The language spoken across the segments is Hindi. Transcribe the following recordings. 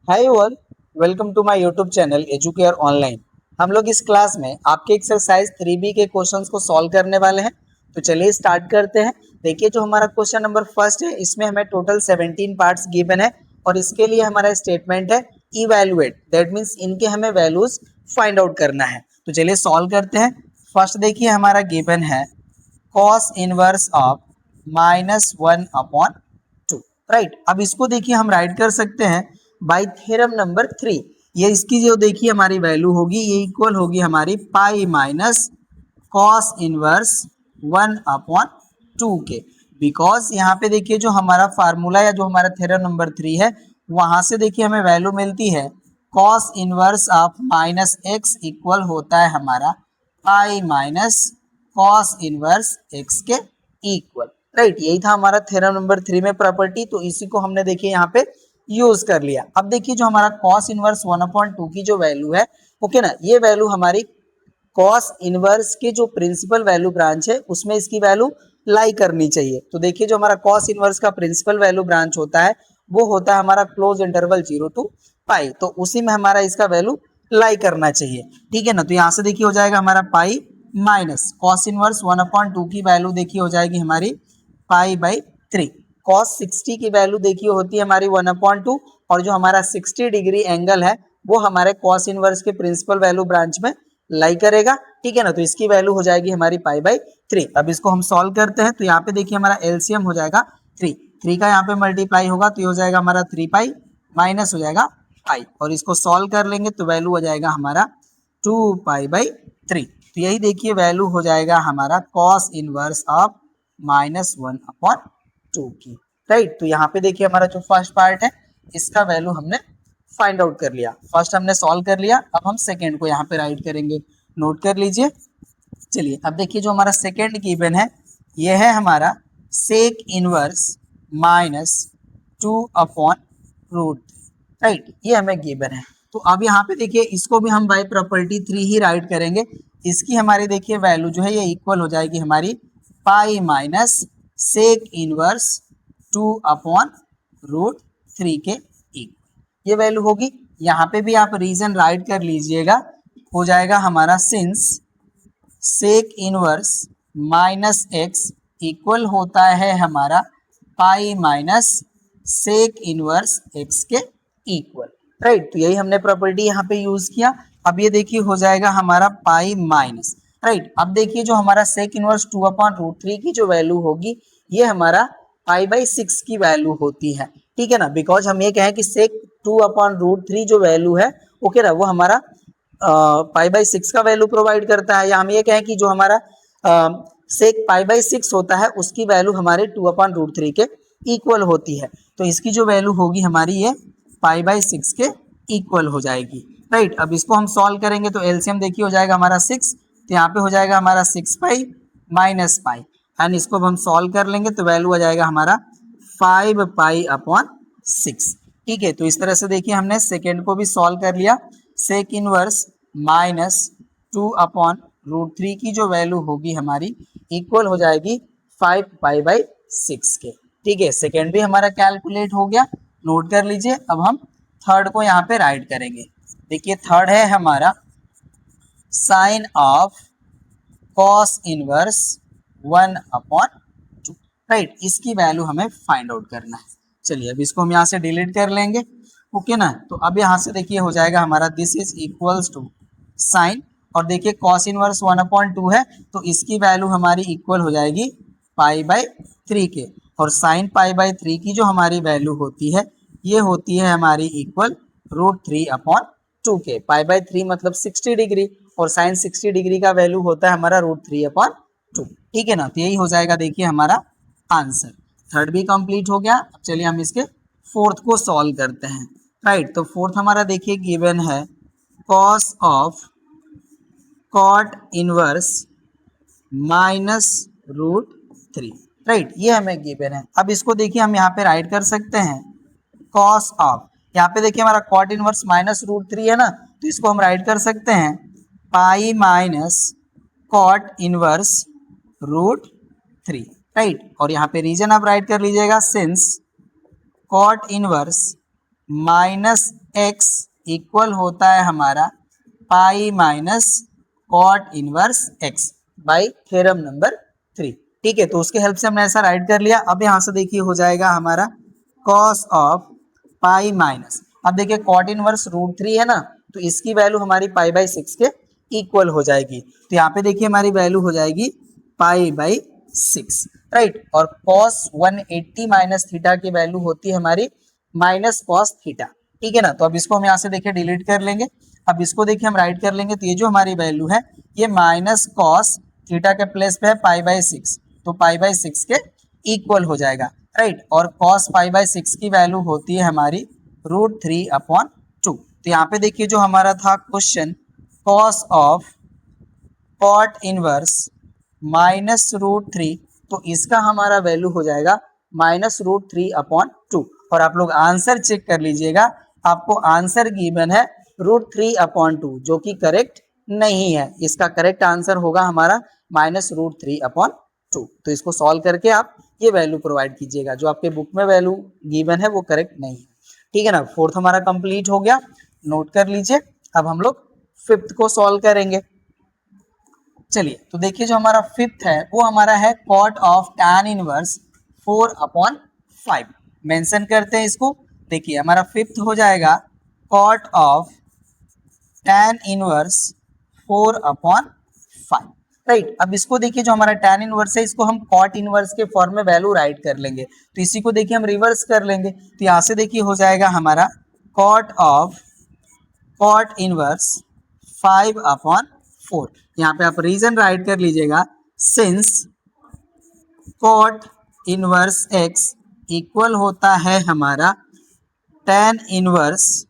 Hi all, welcome to my YouTube channel Educare online. हम लोग इस क्लास में आपके एक्सरसाइज 3B के क्वेश्चंस को सॉल्व करने वाले हैं। तो चलिए स्टार्ट करते हैं। देखिए, जो हमारा क्वेश्चन नंबर फर्स्ट है, इसमें हमें टोटल 17 पार्ट्स गिवन है और इसके लिए हमारा स्टेटमेंट है इवैल्यूएट, दैट मीन्स इनके हमें वैल्यूज फाइंड आउट करना है। तो चलिए सॉल्व करते हैं। फर्स्ट देखिए, हमारा गिवन है कॉस इनवर्स ऑफ -1/2, राइट। अब इसको देखिए हम राइट कर सकते हैं बाय थ्योरम नंबर 3। ये इसकी जो देखिए हमारी वैल्यू होगी, ये इक्वल होगी हमारी पाई माइनस कॉस इनवर्स 1/2 के। बिकॉज यहाँ पे देखिए जो हमारा फार्मूला या जो हमारा थ्योरम नंबर 3 है, वहां से देखिए हमें वैल्यू मिलती है cos inverse of -x equal होता है हमारा pi minus cos inverse x के इक्वल, राइट। यही था हमारा थ्योरम नंबर 3 में प्रॉपर्टी, तो इसी को हमने देखिए यहाँ पे यूज कर लिया। अब देखिए जो हमारा कॉस इनवर्स 1/2 की जो वैल्यू है, ओके ना, ये वैल्यू हमारी कॉस इनवर्स के जो प्रिंसिपल वैल्यू ब्रांच है उसमें इसकी वैल्यू लाई करनी चाहिए। तो देखिए जो हमारा कॉस इनवर्स का प्रिंसिपल वैल्यू ब्रांच होता है वो होता है हमारा क्लोज इंटरवल 0 to पाई, तो उसी में हमारा इसका वैल्यू लाई करना चाहिए, ठीक है ना। तो यहाँ से देखिए हो जाएगा हमारा पाई माइनस कॉस इनवर्स 1/2 की वैल्यू देखिए हो जाएगी हमारी पाई बाई 3। कॉस 60 की वैल्यू देखिए होती है हमारी 1/2, और जो हमारा 60 डिग्री एंगल है वो हमारे कॉस इनवर्स के प्रिंसिपल वैल्यू ब्रांच में लाई करेगा, ठीक है ना। तो इसकी वैल्यू हो जाएगी हमारी पाई बाई 3। अब इसको हम सॉल्व करते हैं। तो यहाँ पे देखिए हमारा एलसीएम हो जाएगा 3 का यहाँ पे मल्टीप्लाई होगा तो ये हो जाएगा हमारा 3 पाई माइनस हो जाएगा पाई, और इसको सॉल्व कर लेंगे तो वैल्यू हो जाएगा हमारा 2 पाई बाई 3। तो यही देखिए वैल्यू हो जाएगा हमारा कॉस इनवर्स ऑफ -1/2 की, राइट। तो यहाँ पे देखिए हमारा जो फर्स्ट पार्ट है इसका वैल्यू हमने फाइंड आउट कर लिया। फर्स्ट हमने सॉल्व कर लिया, अब हम सेकेंड को यहाँ पे राइट करेंगे, नोट कर लीजिए। चलिए अब देखिए जो हमारा सेकेंड गिवन है ये है हमारा सेक इनवर्स -2/√3, राइट। ये हमें गिवन है। तो अब यहाँ पे देखिए इसको भी हम बाय प्रॉपर्टी 3 ही राइट करेंगे। इसकी हमारी देखिए वैल्यू जो है ये इक्वल हो जाएगी हमारी पाई माइनस सेक इनवर्स 2/√3 के इक्वल, ये वैल्यू होगी। यहाँ पे भी आप रीजन राइट कर लीजिएगा, हो जाएगा हमारा since sec inverse -x equal होता है हमारा pi minus sec inverse x के इक्वल, राइट। तो यही हमने प्रॉपर्टी यहाँ पे यूज किया। अब ये देखिए हो जाएगा हमारा पाई माइनस, राइट। अब देखिए जो हमारा सेक इनवर्स 2/√3 की जो वैल्यू होगी ये हमारा पाई बाई 6 की वैल्यू होती है, ठीक है ना। बिकॉज हम ये कहें कि सेक 2/√3 जो वैल्यू है, ओके ना, वो हमारा पाई बाई 6 का वैल्यू प्रोवाइड करता है, या हम ये कहें कि जो हमारा सेक पाई बाई 6 होता है उसकी वैल्यू हमारे 2/√3 के इक्वल होती है। तो इसकी जो वैल्यू होगी हमारी ये पाई बाई 6 के इक्वल हो जाएगी, राइट। अब इसको हम सॉल्व करेंगे तो एलसीएम देखिए हो जाएगा हमारा 6, तो यहाँ पे हो जाएगा हमारा 6 पाई माइनस पाई, एंड इसको हम सॉल्व कर लेंगे तो वैल्यू आ जाएगा हमारा 5 पाई अपॉन 6, ठीक है। तो इस तरह से देखिए हमने सेकेंड को भी सॉल्व कर लिया। सेक इनवर्स -2/√3 की जो वैल्यू होगी हमारी इक्वल हो जाएगी 5 पाई बाई 6 के, ठीक है। सेकेंड भी हमारा कैलकुलेट हो गया, नोट कर लीजिए। अब हम थर्ड को यहाँ पे राइट करेंगे। देखिए थर्ड है हमारा sine of cos inverse 1/2, right. इसकी वैल्यू हमें फाइंड आउट करना है। चलिए अब इसको हम यहाँ से डिलीट कर लेंगे, ओके ना। तो अब यहाँ से देखिए हो जाएगा हमारा this is equals to sine, और देखिए कॉस इनवर्स 1/2 है तो इसकी वैल्यू हमारी इक्वल हो जाएगी पाई बाई 3 के, और साइन पाई बाई 3 की जो हमारी वैल्यू होती है ये होती है हमारी इक्वल √3/2 के। पाई बाई 3 मतलब 60 डिग्री, और साइन 60 डिग्री का वैल्यू होता है हमारा √3/2, ठीक है ना। तो यही हो जाएगा देखिए हमारा आंसर। थर्ड भी कंप्लीट हो गया। अब चलिए हम इसके फोर्थ को सॉल्व करते हैं, राइट। तो फोर्थ हमारा देखिए गिवन है cos of cot inverse -√3, right. ये हमें गिवन है। अब इसको देखिए हम यहाँ पे राइट कर सकते हैं कॉस ऑफ, यहाँ पे देखिए हमारा कॉट इनवर्स -√3 है ना, तो इसको हम राइट कर सकते हैं pi minus cot inverse √3, right. और यहाँ पे रीजन आप राइट कर लीजिएगा since cot inverse x equal होता है हमारा pi minus cot inverse x by theorem number 3। ठीक है, तो उसके हेल्प से हमने ऐसा राइट कर लिया। अब यहाँ से देखिए हो जाएगा हमारा कॉस ऑफ पाई माइनस, अब देखिए कॉट इनवर्स √3 है ना, तो इसकी वैल्यू हमारी पाई बाई 6 के इक्वल हो जाएगी। तो यहाँ पे देखिए हमारी वैल्यू हो जाएगी पाई बाई 6, राइट। और कॉस 180 माइनस थीटा की वैल्यू होती है हमारी माइनस कॉस थीटा। ठीक है ना, तो अब इसको हम यहाँ से देखिए डिलीट कर लेंगे। अब इसको देखिए हम राइट कर लेंगे, तो ये जो हमारी वैल्यू है ये माइनस कॉस थीटा के प्लेस पे है पाई बाई 6, तो पाई बाई 6 के इक्वल हो जाएगा, राइट। और कॉस पाई बाई 6 की वैल्यू होती है हमारी √3/2। तो यहाँ पे देखिए जो हमारा था question, cos of cot inverse minus √3, तो इसका हमारा वैल्यू हो जाएगा माइनस √3/2। और आप लोग आंसर चेक कर लीजिएगा, आपको आंसर गिवन है √3/2, जो कि करेक्ट नहीं है। इसका करेक्ट आंसर होगा हमारा माइनस √3/2। तो इसको सॉल्व करके आप ये वैल्यू प्रोवाइड कीजिएगा, जो आपके बुक में वैल्यू गिवन है वो करेक्ट नहीं है। ठीक है ना, फोर्थ हमारा कंप्लीट हो गया, नोट कर लीजिए। अब हम लोग फिफ्थ को सॉल्व करेंगे। चलिए, तो देखिए जो हमारा फिफ्थ है वो हमारा है cot of tan inverse 4/5। Mention करते हैं इसको। देखिए हमारा फिफ्थ हो जाएगा cot of tan inverse 4/5, right. अब इसको देखिए जो हमारा tan इनवर्स है इसको हम कॉट इनवर्स के फॉर्म में वैल्यू राइट कर लेंगे। तो इसी को देखिए हम रिवर्स कर लेंगे, तो यहाँ से देखिए हो जाएगा हमारा कॉट ऑफ कॉट इनवर्स 5/4। यहाँ पे आप रीजन राइट कर लीजिएगा, since cot inverse x equal होता है हमारा tan इनवर्स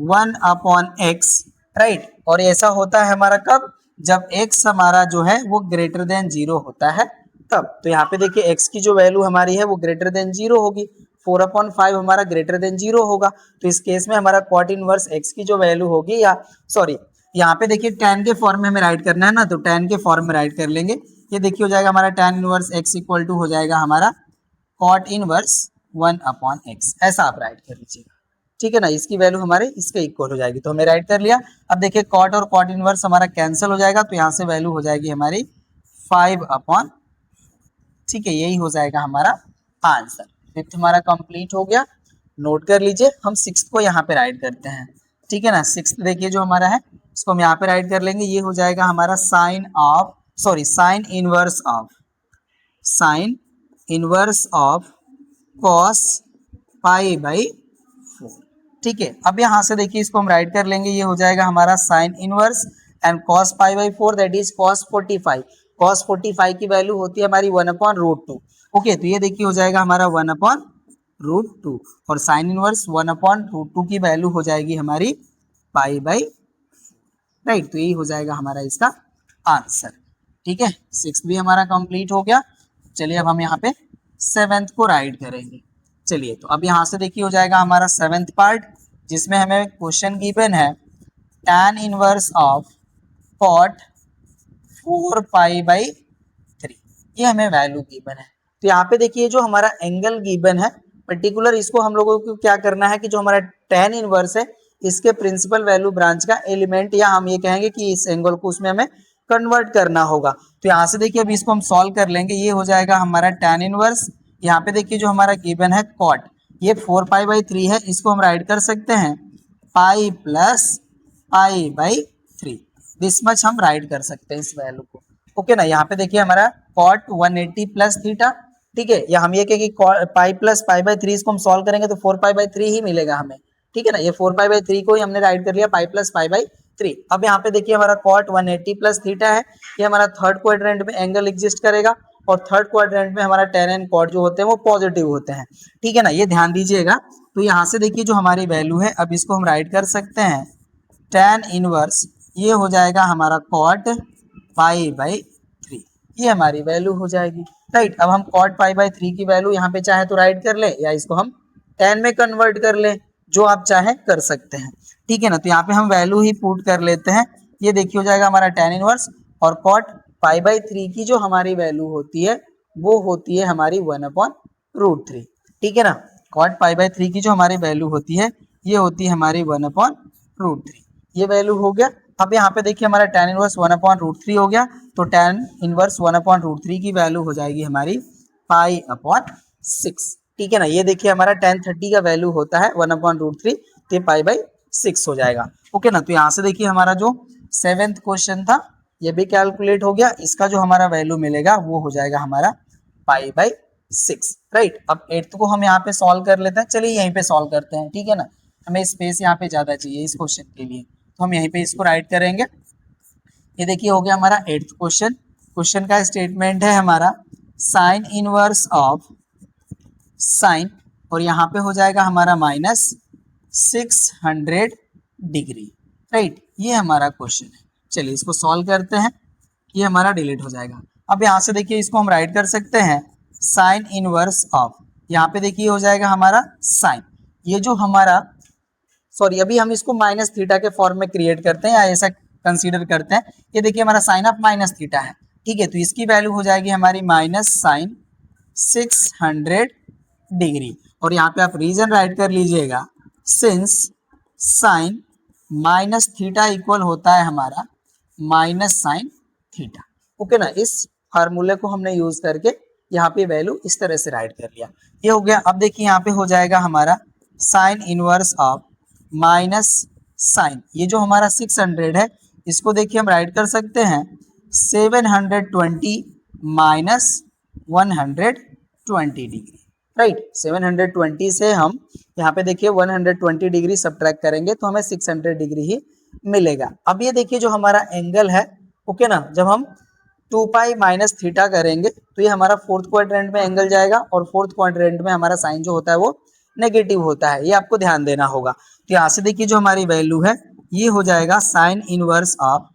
1/x, राइट। और ऐसा होता है हमारा कब, जब x हमारा जो है वो ग्रेटर देन 0 होता है तब। तो यहाँ पे देखिए x की जो वैल्यू हमारी है वो ग्रेटर देन 0 होगी, 4/5 हमारा ग्रेटर देन 0 होगा। तो इस केस में हमारा कॉट इनवर्स x की जो वैल्यू होगी, या सॉरी यहाँ पे देखिए tan के फॉर्म में हमें राइट करना है ना, तो tan के फॉर्म में राइट कर लेंगे। ये देखिए हो जाएगा हमारा tan inverse x equal to हो जाएगा हमारा कॉट इनवर्स 1/x, ऐसा आप राइट कर लीजिएगा। ठीक है ना, इसकी वैल्यू हमारे इसके इक्वल हो जाएगी, तो हमने राइट कर लिया। अब देखिए कॉट और कॉट इनवर्स हमारा कैंसिल हो जाएगा, तो यहाँ से वैल्यू हो जाएगी हमारी 5/, ठीक है, यही हो जाएगा हमारा आंसर। फिफ्थ हमारा कंप्लीट हो गया, नोट कर लीजिए। हम सिक्स्थ को यहाँ पे राइट करते हैं। ठीक है ना, सिक्स्थ देखिए जो हमारा है इसको हम यहाँ पे राइट कर लेंगे। ये हो जाएगा हमारा sine inverse of cos pi by 4। ठीक है, अब यहाँ से देखिए इसको हम राइट कर लेंगे। ये हो जाएगा हमारा sine inverse and cos pi by 4, that is cos 45। Cos 45 की वैल्यू होती है हमारी 1/√2। ओके, तो ये देखिए हो जाएगा हमारा 1/√2, और साइन इनवर्स 1/√2 की वैल्यू हो जाएगी हमारी पाई बाई, राइट। तो यही हो जाएगा हमारा इसका आंसर। ठीक है, सिक्स भी हमारा कंप्लीट हो गया। चलिए अब हम यहाँ पे सेवेंथ को राइट करेंगे। चलिए, तो अब यहाँ से देखिए हो जाएगा हमारा सेवेंथ पार्ट, जिसमें हमें क्वेश्चन गिवन है tan इनवर्स ऑफ कॉट 4π/3, ये हमें वैल्यू गिवन है। तो यहाँ पे देखिए जो हमारा एंगल गिवन है पर्टिकुलर, इसको हम लोगों को क्या करना है कि जो हमारा tan इनवर्स है इसके प्रिंसिपल वैल्यू ब्रांच का एलिमेंट, या हम ये कहेंगे कि इस एंगल को उसमें हमें कन्वर्ट करना होगा। तो यहाँ से देखिए अभी इसको हम सॉल्व कर लेंगे। ये हो जाएगा हमारा tan इनवर्स, यहाँ पे देखिए जो हमारा गिवन है कॉट, ये 4π/3 है, इसको हम राइट कर सकते हैं पाई प्लस π/3, दिस मच हम राइट कर सकते हैं इस वैल्यू को। ओके ना, यहाँ पे देखिए हमारा कॉट 180 प्लस थीटा, ठीक है, या हम ये कहें कि पाई प्लस π/3, इसको हम सॉल्व करेंगे तो 4π/3 ही मिलेगा हमें। ठीक है ना, ये 4π/3 को ही हमने राइट कर लिया पाई प्लस π/3। अब यहाँ पे देखिए हमारा कॉट 180 प्लस थीटा है, ये हमारा थर्ड क्वाड्रेंट में एंगल एग्जिस्ट करेगा, और थर्ड क्वाड्रेंट में हमारा tan एंड कॉट जो होते हैं वो पॉजिटिव होते हैं। ठीक है ना, ये ध्यान दीजिएगा। तो यहाँ से देखिए जो हमारी वैल्यू है, अब इसको हम राइट कर सकते हैं tan इनवर्स, ये हो जाएगा हमारा कॉट π/3, ये हमारी वैल्यू हो जाएगी, राइट। अब हम कॉट π/3 की वैल्यू यहाँ पे चाहे तो राइट कर ले, या इसको हम tan में कन्वर्ट कर ले, जो आप चाहे कर सकते हैं। ठीक है ना, तो यहाँ पे हम वैल्यू ही पुट कर लेते हैं। ये देखिए हो जाएगा हमारा tan इनवर्स, और कॉट π/3 की जो हमारी वैल्यू होती है वो होती है हमारी 1/√3। ठीक है ना, कॉट पाई बाई 3 की जो हमारी वैल्यू होती है ये होती है हमारी 1/√3। ये वैल्यू हो गया। अब यहाँ पे देखिए हमारा tan इनवर्स 1/√3 हो गया, तो tan इनवर्स 1/√3 की वैल्यू हो जाएगी हमारी π/6। ठीक है ना, ये देखिए हमारा tan 30 का वैल्यू होता है 1/√3, तो ये π/6 हो जाएगा। ओके ना, तो यहाँ से देखिए हमारा जो 7th क्वेश्चन था ये भी कैलकुलेट हो गया। इसका जो हमारा वैल्यू मिलेगा वो हो जाएगा हमारा π/6। राइट, अब 8th को हम यहाँ पे सॉल्व कर लेते हैं। चलिए यहीं पे सॉल्व करते हैं, ठीक है ना, हमें स्पेस यहाँ पे ज्यादा चाहिए इस क्वेश्चन के लिए, तो हम यहीं पे इसको राइट करेंगे। ये देखिए हो गया हमारा 8th क्वेश्चन। क्वेश्चन का स्टेटमेंट है हमारा साइन इनवर्स ऑफ साइन, और यहाँ पे हो जाएगा हमारा -600 डिग्री। राइट, ये हमारा क्वेश्चन है। चलिए इसको सॉल्व करते हैं, ये हमारा डिलीट हो जाएगा। अब यहाँ से देखिए इसको हम राइट कर सकते हैं साइन इनवर्स ऑफ, यहाँ पे देखिए हो जाएगा हमारा साइन, ये जो हमारा सॉरी अभी हम इसको माइनस थीटा के फॉर्म में क्रिएट करते हैं या ऐसा कंसीडर करते हैं। ये देखिए हमारा साइन ऑफ माइनस थीटा है, ठीक है, तो इसकी वैल्यू हो जाएगी हमारी -sin600 डिग्री, और यहाँ पे आप रीजन राइट कर लीजिएगा since sign minus theta equal होता है हमारा -sin थीटा। ओके ना, इस फार्मूले को हमने यूज करके यहाँ पे वैल्यू इस तरह से राइट कर लिया, ये हो गया। अब देखिए यहाँ पे हो जाएगा हमारा sine inverse of minus sine, ये जो हमारा 600 है इसको देखिए हम राइट कर सकते हैं 720 माइनस 120 डिग्री। राइट, 720 से हम यहाँ पे देखिए 120 डिग्री सब्ट्रैक्ट करेंगे तो हमें 600 डिग्री ही मिलेगा। अब ये देखिए जो हमारा एंगल है, ओके ना, जब हम 2π माइनस थीटा करेंगे तो ये हमारा 4th क्वाड्रेंट में एंगल जाएगा, और 4th क्वाड्रेंट में हमारा साइन जो होता है वो नेगेटिव होता है, ये आपको ध्यान देना होगा। तो यहाँ से देखिए जो हमारी वैल्यू है ये हो जाएगा sine inverse of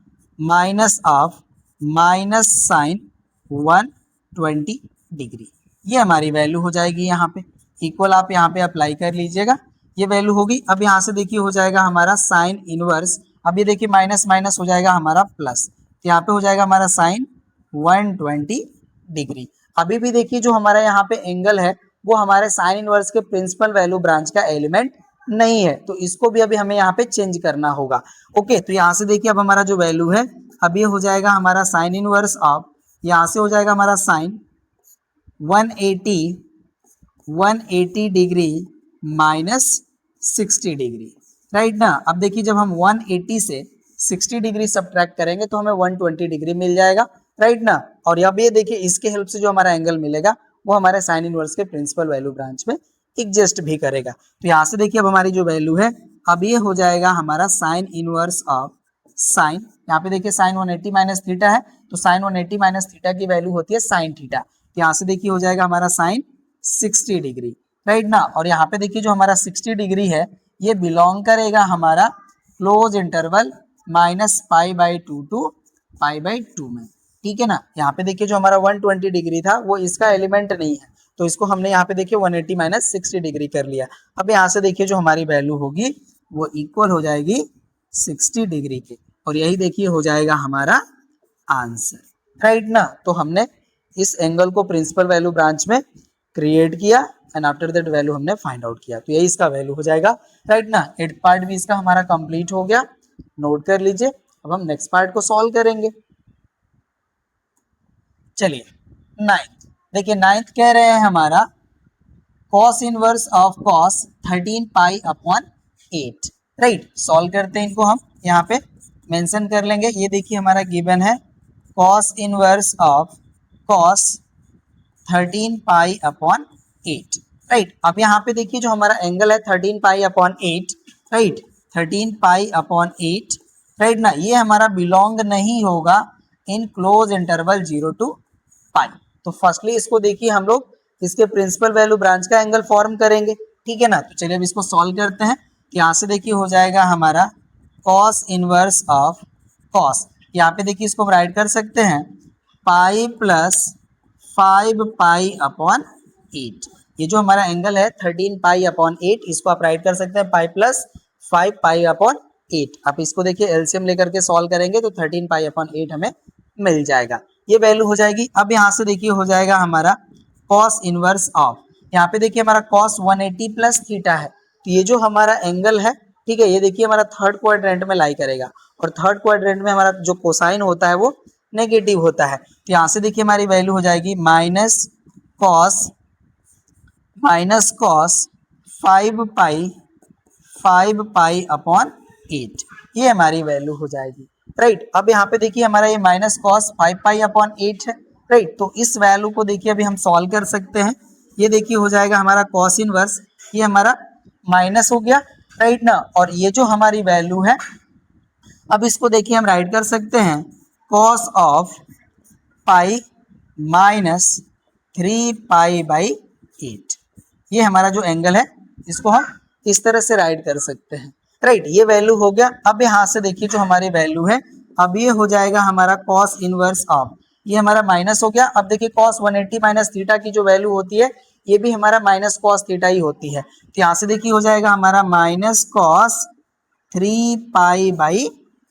minus sine 120 degree, ये हमारी वैल्यू हो जाएगी। यहाँ पे इक्वल आप यहाँ पे अप्लाई कर लीजिएगा, ये वैल्यू होगी। अब यहाँ से देखिए हो जाएगा हमारा साइन इनवर्स, अब ये देखिए माइनस माइनस हो जाएगा हमारा प्लस, तो यहाँ पे हो जाएगा हमारा साइन 120 डिग्री। अभी भी देखिए जो हमारा यहाँ पे एंगल है वो हमारे साइन इनवर्स के प्रिंसिपल वैल्यू ब्रांच का एलिमेंट नहीं है, तो इसको भी अभी हमें यहाँ पे चेंज करना होगा। ओके, तो यहाँ से देखिए अब हमारा जो वैल्यू है अब ये हो जाएगा हमारा साइन इनवर्स ऑफ, यहाँ से हो जाएगा हमारा sine 180 degree minus 60 degree. Right ना, अब देखिए जब हम 180 से 60 डिग्री सब्ट्रैक्ट करेंगे तो हमें 120 डिग्री मिल जाएगा। राइट ना, और अब ये देखिए इसके हेल्प से जो हमारा एंगल मिलेगा वो हमारे साइन इनवर्स के प्रिंसिपल वैल्यू ब्रांच में एग्जिस्ट भी करेगा। तो यहाँ से देखिए अब हमारी जो वैल्यू है अब ये हो जाएगा हमारा साइन इनवर्स ऑफ साइन, यहाँ पे देखिए साइन 180 माइनस थीटा है, तो साइन 180 माइनस थीटा की वैल्यू होती है साइन थीटा, तो यहाँ से देखिए हो जाएगा हमारा साइन 60 डिग्री। राइट ना, और यहाँ पे देखिए जो हमारा 60 डिग्री है ये बिलोंग करेगा हमारा क्लोज इंटरवल -π/2 टू π/2 में। ठीक है ना, यहाँ पे देखिए जो हमारा 120 डिग्री था वो इसका एलिमेंट नहीं है, तो इसको हमने यहाँ पे देखिए 180 माइनस 60 डिग्री कर लिया। अब यहाँ से देखिए जो हमारी वैल्यू होगी वो इक्वल हो जाएगी 60 डिग्री के, और यही देखिए हो जाएगा हमारा आंसर। राइट ना, तो हमने इस एंगल को प्रिंसिपल वैल्यू ब्रांच में क्रिएट किया एंड आफ्टर दैट वैल्यू हमने फाइंड आउट किया, तो यही इसका वैल्यू हो जाएगा। राइट ना, 8 पार्ट भी इसका हमारा कंप्लीट हो गया, नोट कर लीजिए। अब हम नेक्स्ट पार्ट को सॉल्व करेंगे। चलिए 9th देखिए, 9th कह रहे हैं हमारा cos inverse of cos 13π/8। Right, solve करते हैं इनको, हम यहाँ पे मेंशन कर लेंगे। ये देखिए हमारा गिवन है cos inverse of cos 13π/8। Right, अब यहाँ पे देखिए जो हमारा एंगल है 13π/8, राइट 13π/8, राइट ना, ये हमारा बिलोंग नहीं होगा इन क्लोज इंटरवल 0 टू पाई। तो फर्स्टली इसको देखिए हम लोग इसके प्रिंसिपल वैल्यू ब्रांच का एंगल फॉर्म करेंगे। ठीक है ना, तो चलिए अब इसको सॉल्व करते हैं। यहाँ से देखिए हो जाएगा हमारा cos इनवर्स ऑफ cos, यहाँ पे देखिए इसको हम राइट कर सकते हैं पाई प्लस 5π/8। ये जो हमारा एंगल है 13π/8, इसको आप राइट कर सकते हैं पाई प्लस 5π/8। आप इसको देखिए एलसीएम लेकर के सॉल्व करेंगे तो 13π/8 हमें मिल जाएगा, ये वैल्यू हो जाएगी। अब यहाँ से देखिए हो जाएगा हमारा cos इनवर्स ऑफ, यहाँ पे देखिए हमारा cos 180 प्लस थीटा है, तो ये जो हमारा एंगल है, ठीक है, ये देखिए हमारा थर्ड क्वाड्रेंट में लाई करेगा, और थर्ड क्वाड्रेंट में हमारा जो कोसाइन होता है वो नेगेटिव होता है। तो यहाँ से देखिए हमारी वैल्यू हो जाएगी कॉस 5 पाई अपॉन 8, ये हमारी वैल्यू हो जाएगी, राइट। अब यहाँ पे देखिए हमारा ये माइनस कॉस 5 पाई अपॉन 8 है, राइट। तो इस वैल्यू को देखिए अभी हम सॉल्व कर सकते हैं। ये देखिए हो जाएगा हमारा कॉस इनवर्स, ये हमारा माइनस हो गया, राइट ना। और ये जो हमारी वैल्यू है, अब इसको देखिए हम राइट कर सकते हैं cos of pi minus 3 pi by 8, ये हमारा जो एंगल है इसको हम इस तरह से राइट कर सकते हैं, राइट। ये वैल्यू हो गया। अब यहाँ से देखिए जो हमारी वैल्यू है, अब ये हो जाएगा हमारा कॉस इनवर्स ऑफ, ये हमारा माइनस हो गया। अब देखिए कॉस 180 माइनस थीटा की जो वैल्यू होती है, ये भी हमारा माइनस कॉस थीटा ही होती है। तो यहाँ से देखिए हो जाएगा हमारा माइनस कॉस 3 पाई बाई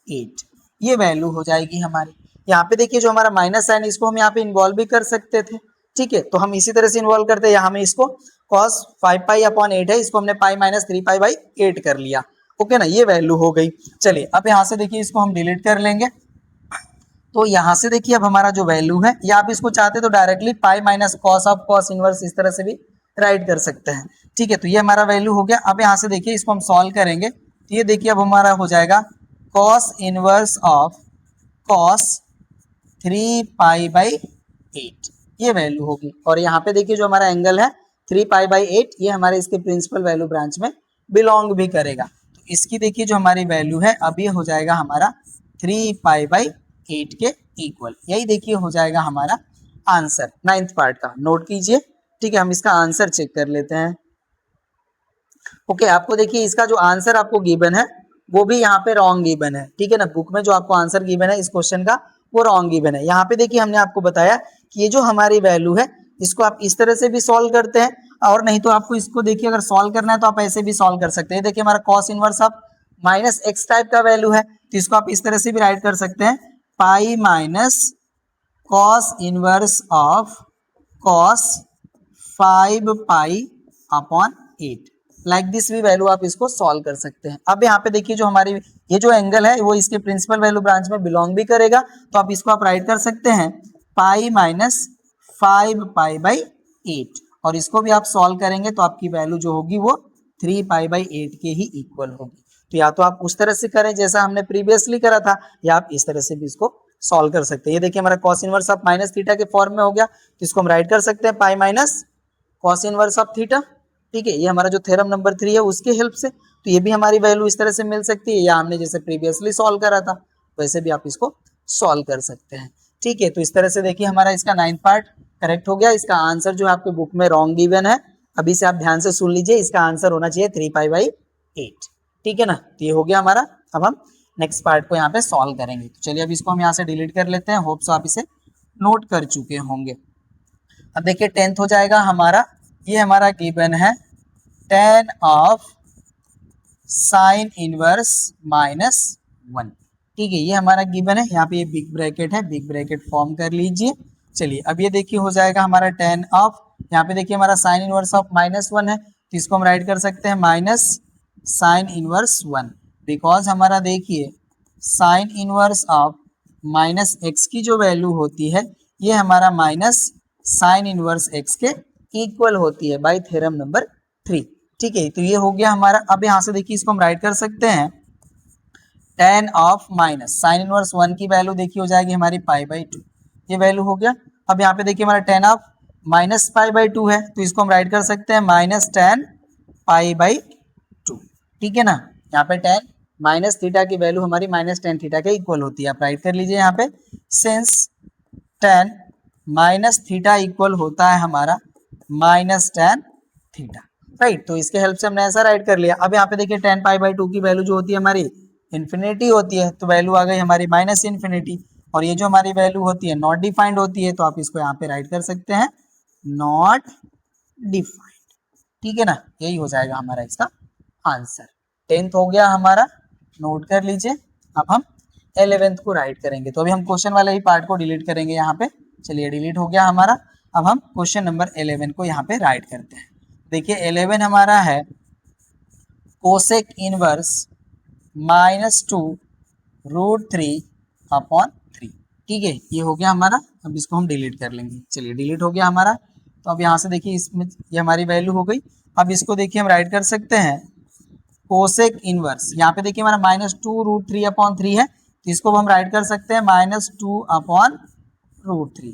8, ये वैल्यू हो जाएगी हमारी। यहाँ पे देखिए जो हमारा माइनस साइन, इसको हम यहाँ पे इन्वॉल्व भी कर सकते थे, ठीक है, तो हम इसी तरह से इन्वॉल्व करते हैं। यहाँ हमें इसको cos 5 पाई अपॉन 8 है, इसको हमने पाई माइनस 3 पाई बाई 8 कर लिया, ओके ना, ये वैल्यू हो गई। चलिए अब यहाँ से देखिए इसको हम डिलीट कर लेंगे। तो यहाँ से देखिए अब हमारा जो वैल्यू है, या आप इसको चाहते तो directly pi minus cos of cos inverse इस तरह से भी राइट कर सकते हैं, ठीक है। तो ये हमारा वैल्यू हो गया। अब यहाँ से देखिए इसको हम सॉल्व करेंगे, तो ये देखिए अब हमारा हो जाएगा cos inverse of cos 3 pi by 8, ये वैल्यू होगी। और यहाँ पे देखिए जो हमारा एंगल है 3 पाई बाई 8, ये हमारे इसके प्रिंसिपल वैल्यू ब्रांच में बिलोंग भी करेगा। तो इसकी देखिए जो हमारी वैल्यू है, अब ये हो जाएगा हमारा 3 पाई बाई 8 के इक्वल, यही देखिए हो जाएगा हमारा आंसर 9th पार्ट का। नोट कीजिए, ठीक है, हम इसका आंसर चेक कर लेते हैं। ओके, आपको देखिए इसका जो आंसर आपको गिवन है वो भी यहाँ पे रॉन्ग गिवन है, ठीक है ना। बुक में जो आपको आंसर गिवन है इस क्वेश्चन का वो रॉन्ग गिवन है। यहाँ पे देखिए हमने आपको बताया कि ये जो हमारी वैल्यू है इसको आप इस तरह से भी सॉल्व करते हैं, और नहीं तो आपको इसको देखिए अगर सॉल्व करना है तो आप ऐसे भी सॉल्व कर सकते हैं। देखिए हमारा cos inverse of minus x type का वैल्यू है, तो इसको आप इस तरह से भी राइट कर सकते हैं, pi minus cos inverse of cos 5 pi upon 8, like this भी वैल्यू आप इसको सॉल्व कर सकते हैं। अब यहाँ पे देखिए जो हमारी ये जो एंगल है वो इसके प्रिंसिपल वैल्यू ब्रांच में बिलोंग भी करेगा, तो आप इसको आप राइट कर सकते हैं पाई माइनस 5 पाई बाई 8, और इसको भी आप सॉल्व करेंगे तो आपकी वैल्यू जो होगी वो 3 पाई बाई 8 के ही इक्वल होगी। तो या तो आप उस तरह से करें जैसा हमने प्रीवियसली करा था, या आप इस तरह से भी इसको सॉल्व कर सकते हैं। ये देखिए हमारा cos inverse of minus theta के फॉर्म में हो गया, तो इसको हम राइट कर सकते हैं pi minus cos inverse of theta, ठीक है। ये हमारा जो थ्योरम नंबर 3 है उसके हेल्प से, तो ये भी हमारी वैल्यू इस तरह से मिल सकती है, या हमने जैसे प्रीवियसली सॉल्व करा था वैसे भी आप इसको सॉल्व कर सकते हैं, ठीक है। तो इस तरह से देखिए हमारा इसका 9th पार्ट करेक्ट हो गया। इसका आंसर जो है आपके बुक में रॉन्ग गिवन है, अभी से आप ध्यान से सुन लीजिए, इसका आंसर होना चाहिए 3 पाई बाई 8, ठीक है ना। तो ये हो गया हमारा। अब हम नेक्स्ट पार्ट को यहाँ पे सॉल्व करेंगे। तो चलिए अब इसको हम यहाँ से डिलीट कर लेते हैं, होप सो आप इसे नोट कर चुके होंगे। अब देखिए 10th हो जाएगा हमारा, ये हमारा गिवन है tan of sine inverse minus 1, ठीक है, ये हमारा गिवन है। यहाँ पे ये बिग ब्रैकेट है, बिग ब्रैकेट फॉर्म कर लीजिए। चलिए अब ये देखिए हो जाएगा हमारा tan ऑफ, यहाँ पे देखिए हमारा साइन इनवर्स ऑफ माइनस 1 है, तो इसको हम राइट कर सकते हैं माइनस साइन इनवर्स 1, बिकॉज हमारा देखिए sign inverse of minus x की जो वैल्यू होती है ये हमारा माइनस साइन इनवर्स एक्स के इक्वल होती है बाय थ्योरम नंबर 3, ठीक है। तो ये हो गया हमारा। अब यहाँ से देखिए इसको हम राइट कर सकते हैं tan of minus sine inverse 1 की वैल्यू देखिए हो जाएगी हमारी पाई बाई 2, ये वैल्यू हो गया। अब यहाँ पे देखिए हमारा tan of minus pi by 2 है, तो इसको हम राइट कर सकते हैं माइनस tan पाई बाई 2, ठीक है ना। यहाँ पे tan माइनस थीटा की वैल्यू हमारी माइनस tan थीटा के इक्वल होती है, आप राइट कर लीजिए यहाँ पे, since tan minus theta equal होता है हमारा माइनस tan थीटा, राइट। तो इसके हेल्प से हमने ऐसा राइट कर लिया। अब यहाँ पे देखिए tan पाई बाई 2 की वैल्यू जो होती है हमारी इन्फिनिटी होती है, तो वैल्यू आ गई हमारी माइनस इन्फिनिटी, और ये जो हमारी वैल्यू होती है नॉट डिफाइंड होती है, तो आप इसको यहाँ पे राइट कर सकते हैं नॉट डिफाइंड, ठीक है ना। यही हो जाएगा हमारा इसका आंसर। 10th हो गया हमारा, नोट कर लीजिए। अब हम 11th को राइट करेंगे, तो अभी हम क्वेश्चन वाले ही पार्ट को डिलीट करेंगे यहाँ पे। चलिए डिलीट हो गया हमारा। अब हम क्वेश्चन नंबर 11 को यहाँ पे राइट करते हैं। देखिए 11 हमारा है कोसेक इनवर्स -2√3/3। ठीक है, ये हो गया हमारा। अब इसको हम डिलीट कर लेंगे। चलिए डिलीट हो गया हमारा। तो अब यहाँ से देखिए इसमें ये हमारी वैल्यू हो गई। अब इसको देखिए हम राइट कर सकते हैं कोसेक इनवर्स। यहाँ पे देखिए हमारा -2√3/3 है, तो इसको हम राइट कर सकते हैं -2/√3।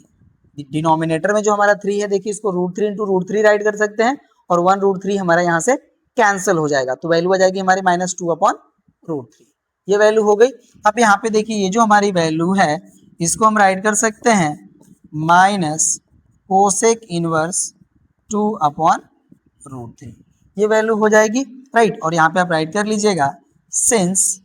डिनोमिनेटर में जो हमारा 3 है देखिए इसको √3 इंटू √3 राइट कर सकते हैं और 1√3 हमारा यहाँ से कैंसिल हो जाएगा, तो वैल्यू आ जाएगी हमारी -2/√3। ये वैल्यू हो गई। अब यहाँ पे देखिए ये जो हमारी वैल्यू है इसको हम राइट कर सकते हैं माइनस कोसेक इनवर्स 2/√3। ये वैल्यू हो जाएगी, राइट। और यहाँ पे आप राइट कर लीजिएगा सिंस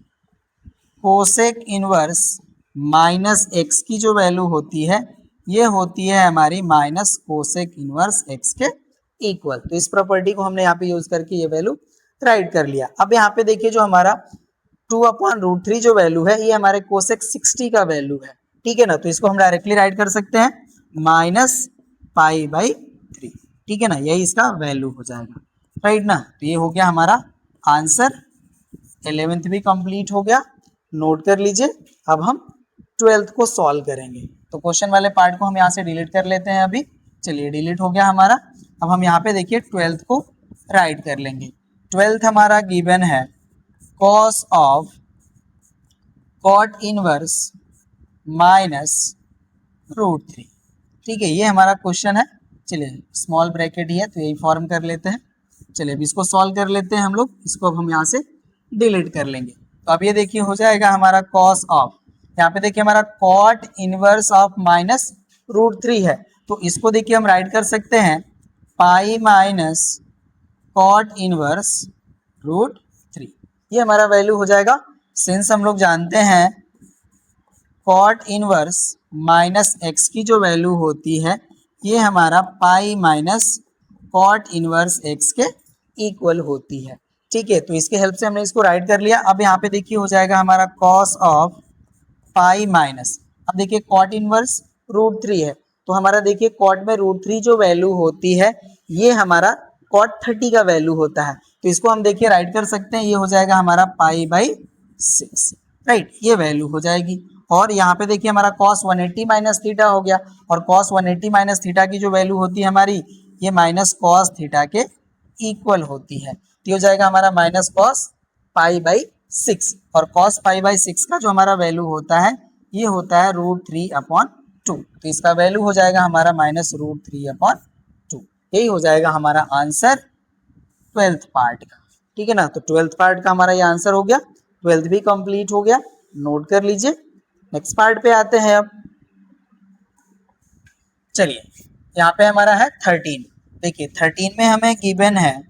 कोसेक इनवर्स -x की जो वैल्यू होती है ये होती है हमारी माइनस कोसेक इनवर्स x के इक्वल। तो इस प्रॉपर्टी को हमने यहाँ पे यूज करके ये वैल्यू राइट कर लिया। अब यहाँ पे देखिए जो हमारा 2/√3 जो वैल्यू है ये हमारे कोसेक 60 का वैल्यू है। ठीक है ना, तो इसको हम डायरेक्टली राइट कर सकते हैं -π/3। ठीक है ना, यही इसका वैल्यू हो जाएगा, राइट ना। तो ये हो गया हमारा आंसर। 11th भी कंप्लीट हो गया, नोट कर लीजिए। अब हम 12th को सॉल्व करेंगे। तो क्वेश्चन वाले पार्ट को हम यहाँ से डिलीट कर लेते हैं अभी। चलिए डिलीट हो गया हमारा। अब हम यहाँ पे देखिए 12th को राइट कर लेंगे। 12th हमारा गिवन है cos ऑफ cot इनवर्स -√3। ठीक है, ये हमारा क्वेश्चन है। चलिए स्मॉल ब्रैकेट ही है तो यही फॉर्म कर लेते हैं। चलिए अब इसको सॉल्व कर लेते हैं हम लोग। इसको अब हम यहाँ से डिलीट कर लेंगे। तो अब ये देखिए हो जाएगा हमारा cos ऑफ, यहाँ पे देखिए हमारा cot इनवर्स ऑफ -√3 है, तो इसको देखिए हम राइट कर सकते हैं पाई माइनस cot इनवर्स √3। ये हमारा वैल्यू हो जाएगा। सिंस हम लोग जानते हैं cot इनवर्स -x की जो वैल्यू होती है ये हमारा pi minus cot inverse x के इक्वल होती है। ठीक है, तो इसके हेल्प से हमने इसको राइट कर लिया। अब यहाँ पे देखिए हो जाएगा हमारा cos ऑफ पाई माइनस, अब देखिए cot इनवर्स √3 है, तो हमारा देखिए cot में √3 जो वैल्यू होती है ये हमारा cot 30 का वैल्यू होता है, तो इसको हम देखिए राइट कर सकते हैं। ये हो जाएगा हमारा π/6, राइट, ये वैल्यू हो जाएगी। और यहाँ पे देखिए हमारा cos 180 माइनस थीटा हो गया, और cos 180 माइनस थीटा की जो वैल्यू होती है हमारी ये माइनस cos थीटा के इक्वल होती है। तो हो जाएगा हमारा माइनस cos π/6, और cos π/6 का जो हमारा वैल्यू होता है ये होता है √3/2। तो इसका वैल्यू हो जाएगा हमारा -√3/2। यही हो जाएगा हमारा आंसर 12th पार्ट का। ठीक है ना, तो 12th पार्ट का हमारा ये आंसर हो गया। 12th भी कंप्लीट हो गया, नोट कर लीजिए। नेक्स्ट पार्ट पे आते हैं अब। चलिए यहाँ पे हमारा है 13। देखिए 13 में हमें गिवन है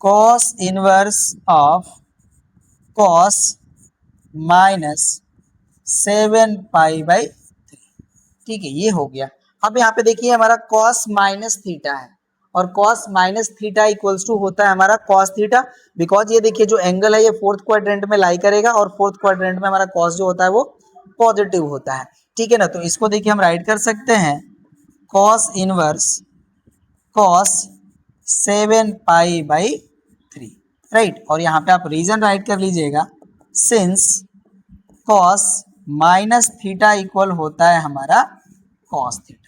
cos इनवर्स ऑफ cos -7π/3। ठीक है, ये हो गया। अब यहाँ पे देखिए हमारा cos माइनस थीटा है, और cos minus theta equals to होता है हमारा cos थीटा, बिकॉज ये देखिए जो एंगल है ये फोर्थ क्वाड्रेंट में लाई करेगा, और फोर्थ क्वाड्रेंट में हमारा cos जो होता है वो पॉजिटिव होता है। ठीक है ना, तो इसको देखिए हम राइट कर सकते हैं cos इनवर्स cos 7π/3, राइट। और यहाँ पे आप रीजन राइट कर लीजिएगा, since cos minus theta equal होता है हमारा cos थीटा।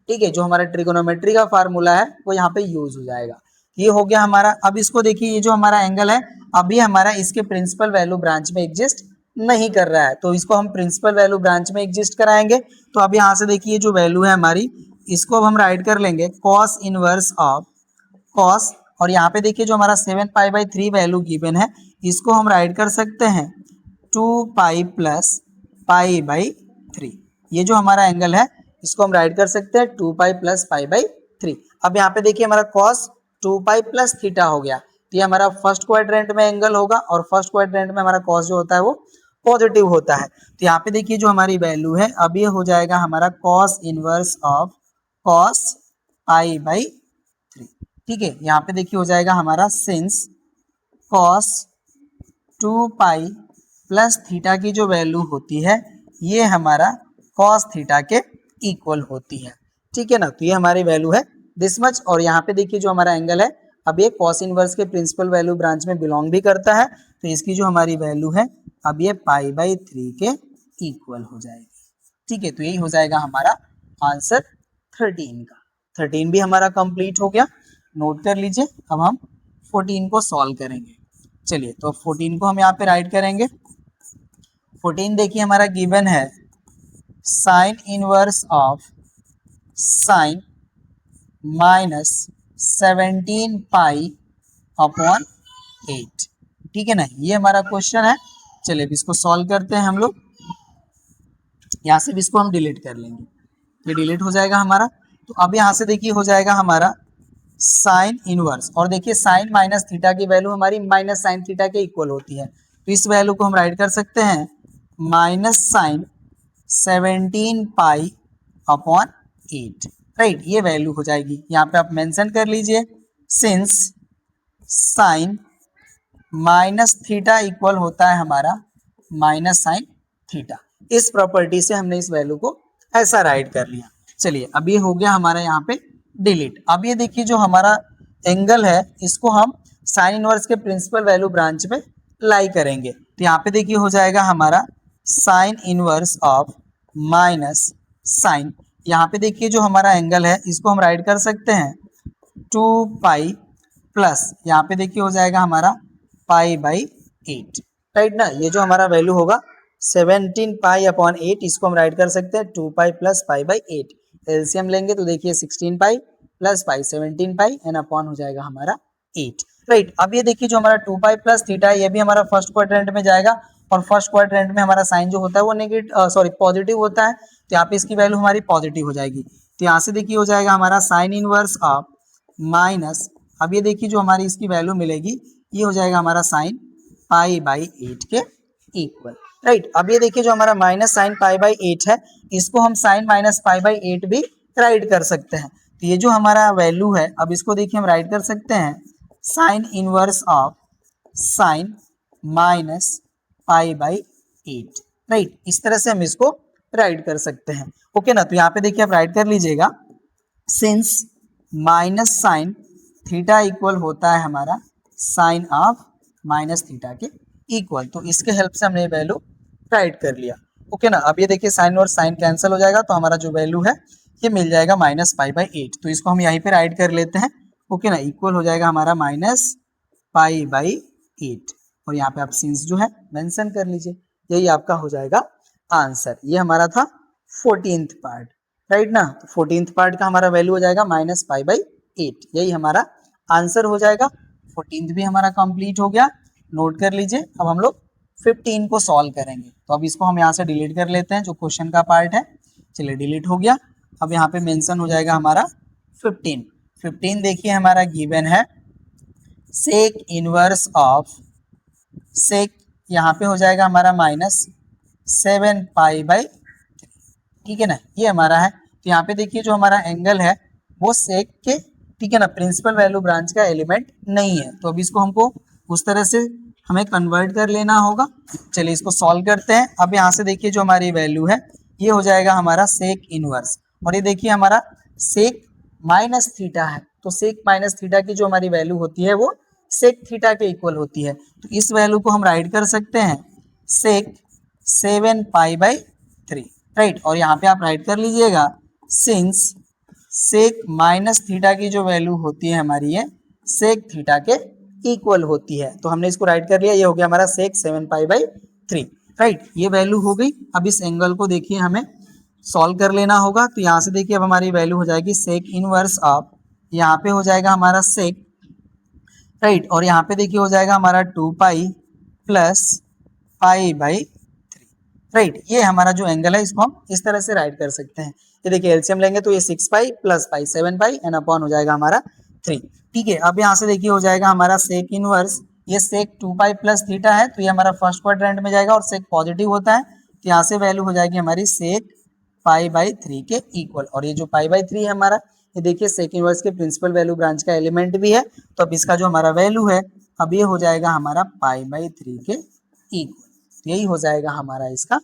ठीक है, जो हमारा ट्रिगोनोमेट्री का फार्मूला है वो यहाँ पे यूज हो जाएगा। ये हो गया हमारा। अब इसको देखिए ये जो हमारा एंगल है अभी हमारा इसके प्रिंसिपल वैल्यू ब्रांच में एग्जिस्ट नहीं कर रहा है, तो इसको हम प्रिंसिपल वैल्यू ब्रांच में एग्जिस्ट कराएंगे। तो अब यहाँ से देखिए जो वैल्यू है हमारी इसको अब हम राइट कर लेंगे cos इनवर्स ऑफ cos, और यहाँ पे देखिए जो हमारा 7π/3 वैल्यू गिवन है इसको हम राइट कर सकते हैं 2π + π/3। ये जो हमारा एंगल है इसको हम राइट कर सकते हैं 2π + π/3। अब यहाँ पे देखिए हमारा cos 2π + थीटा हो गया, तो ये हमारा फर्स्ट क्वाड्रेंट में एंगल होगा, और फर्स्ट क्वाड्रेंट में हमारा cos जो होता है वो पॉजिटिव होता है। तो यहाँ पे देखिए जो हमारी वैल्यू है अब ये हो जाएगा हमारा cos इनवर्स ऑफ cos π/3। ठीक है, यहाँ पे देखिए हो जाएगा हमारा सिंस cos 2π + थीटा की जो वैल्यू होती है ये हमारा cos थीटा के इक्वल होती है। ठीक है ना। तो ये हमारी वैल्यू है दिस मच। और यहाँ पे देखिए जो हमारा एंगल है अब ये कॉस इनवर्स के प्रिंसिपल वैल्यू ब्रांच में बिलोंग भी करता है, तो इसकी जो हमारी वैल्यू है अब ये π/3 के इक्वल हो जाएगी। ठीक है, तो यही हो जाएगा हमारा आंसर 13 का। 13 भी हमारा कंप्लीट हो गया, नोट कर लीजिए। अब हम 14 को सॉल्व करेंगे। चलिए, तो 14 को हम यहाँ पे राइट करेंगे। 14 देखिए हमारा गिवन है साइन इनवर्स ऑफ साइन -17π/8। ठीक है ना, ये हमारा क्वेश्चन है। चलिए अब इसको सॉल्व करते हैं हम लोग। यहाँ से भी इसको हम डिलीट कर लेंगे, ये डिलीट हो जाएगा हमारा। तो अब यहाँ से देखिए हो जाएगा हमारा साइन इनवर्स, और देखिए साइन माइनस थीटा की वैल्यू हमारी माइनस साइन थीटा के इक्वल होती है, तो इस वैल्यू को हम राइट कर सकते हैं माइनस साइन 17π/8। राइट, ये वैल्यू हो जाएगी। यहाँ पे आप मेंशन कर लीजिए since sign minus theta equal होता है हमारा माइनस साइन थीटा। इस प्रॉपर्टी से हमने इस वैल्यू को ऐसा राइट कर लिया। चलिए अब ये हो गया हमारा यहाँ पे डिलीट। अब ये देखिए जो हमारा एंगल है इसको हम साइन इनवर्स के प्रिंसिपल वैल्यू ब्रांच में लाई करेंगे। तो यहाँ पे देखिए हो जाएगा हमारा sine inverse of minus sine, यहाँ पे देखिए जो हमारा एंगल है इसको हम राइट कर सकते हैं 2π प्लस यहाँ पे देखिए हो जाएगा हमारा π/8। राइट ना, ये जो हमारा वैल्यू होगा 17π/8, इसको हम राइट कर सकते हैं 2π प्लस π/8। एलसीएम लेंगे तो देखिए 16π प्लस π 17π एंड अपॉन हो जाएगा हमारा 8। राइट, अब ये देखिए जो हमारा 2π प्लस थीटा ये भी हमारा फर्स्ट क्वाड्रेंट में जाएगा, और फर्स्ट क्वाड्रेंट में हमारा साइन जो होता है वो पॉजिटिव होता है, तो यहाँ पे इसकी वैल्यू हमारी पॉजिटिव हो जाएगी। तो यहाँ से देखिए हो जाएगा हमारा साइन इनवर्स ऑफ माइनस, अब ये देखिए जो हमारी इसकी वैल्यू मिलेगी ये हो जाएगा हमारा साइन π/8 के इक्वल। राइट, अब ये देखिए जो हमारा माइनस साइन π/8 है इसको हम साइन माइनस π/8 भी राइट कर सकते हैं। तो ये जो हमारा वैल्यू है अब इसको देखिए हम राइट कर सकते हैं sine inverse of sine minus π/8। Right, इस तरह से हम इसको राइट कर सकते हैं। ओके ना, तो यहाँ पे देखिए आप राइट कर लीजिएगा since minus sine theta equal होता है हमारा साइन ऑफ माइनस थीटा के इक्वल, तो इसके हेल्प से हमने वैल्यू राइट कर लिया। ओके ना, अब ये देखिए साइन और साइन कैंसिल हो जाएगा, तो हमारा जो वैल्यू है ये मिल जाएगा माइनस π/8, तो इसको हम यहीं पे राइट कर लेते हैं। ओके ना, इक्वल हो जाएगा हमारा माइनस π/8, और यहाँ पे आप सिंस जो है मेंशन कर लीजिए, यही आपका हो जाएगा आंसर। ये हमारा था 14th पार्ट। राइट ना, तो 14th पार्ट का हमारा वैल्यू हो जाएगा माइनस π/8, यही हमारा आंसर हो जाएगा। 14th भी हमारा कंप्लीट हो गया, नोट कर लीजिए। अब हम लोग 15 को सॉल्व करेंगे, तो अब इसको हम यहाँ से डिलीट कर लेते हैं जो क्वेश्चन का पार्ट है। चलिए डिलीट हो गया, अब यहाँ पे मेंशन हो जाएगा हमारा 15। 15 देखिए हमारा गिवन है सेक इनवर्स ऑफ सेक, यहाँ पे हो जाएगा हमारा माइनस 7π/3। ठीक है ना, ये हमारा है। तो यहाँ पे देखिए जो हमारा एंगल है वो सेक के, ठीक है ना, प्रिंसिपल वैल्यू ब्रांच का एलिमेंट नहीं है, तो अब इसको हमको उस तरह से हमें कन्वर्ट कर लेना होगा। चलिए इसको सॉल्व करते हैं। अब यहाँ से देखिए जो हमारी वैल्यू है ये हो जाएगा हमारा सेक इनवर्स, और ये देखिए हमारा सेक माइनस थीटा है, तो सेक माइनस थीटा की जो हमारी वैल्यू होती है वो सेक थीटा के इक्वल होती है, तो इस वैल्यू को हम राइट कर सकते हैं सेक 7π/3। राइट, और यहाँ पे आप राइट कर लीजिएगा सिंस सेक माइनस थीटा की जो वैल्यू होती है हमारी ये सेक थीटा के इक्वल होती है, तो हमने इसको राइट कर लिया, ये हो गया हमारा सेक 7π/3। राइट, ये वैल्यू हो गई। अब इस एंगल को देखिए हमें सॉल्व कर लेना होगा, तो यहाँ से देखिए अब हमारी वैल्यू हो जाएगी सेक इनवर्स ऑफ, यहाँ पे हो जाएगा हमारा सेक, राइट, और यहाँ पे देखिए हो जाएगा हमारा 2π प्लस π/3। राइट, ये हमारा जो एंगल है इसको हम इस तरह से राइट कर सकते हैं। ये देखिए एलसीएम लेंगे तो ये 6π प्लस π 7π एंड अपॉन हो जाएगा हमारा 3। ठीक है, अब यहाँ से देखिए हो जाएगा हमारा सेक इनवर्स, ये सेक 2π प्लस थीटा है, तो ये हमारा फर्स्ट क्वाड्रेंट में जाएगा और सेक पॉजिटिव होता है, तो यहाँ से वैल्यू हो जाएगी हमारी सेक π/3 के इक्वल, और ये जो π/3 है हमारा ये देखिए सेक इनवर्स के प्रिंसिपल वैल्यू ब्रांच का एलिमेंट भी है, तो अब इसका जो हमारा वैल्यू है अब ये हो जाएगा हमारा π/3 के इक्वल, तो यही हो जाएगा हमारा इसका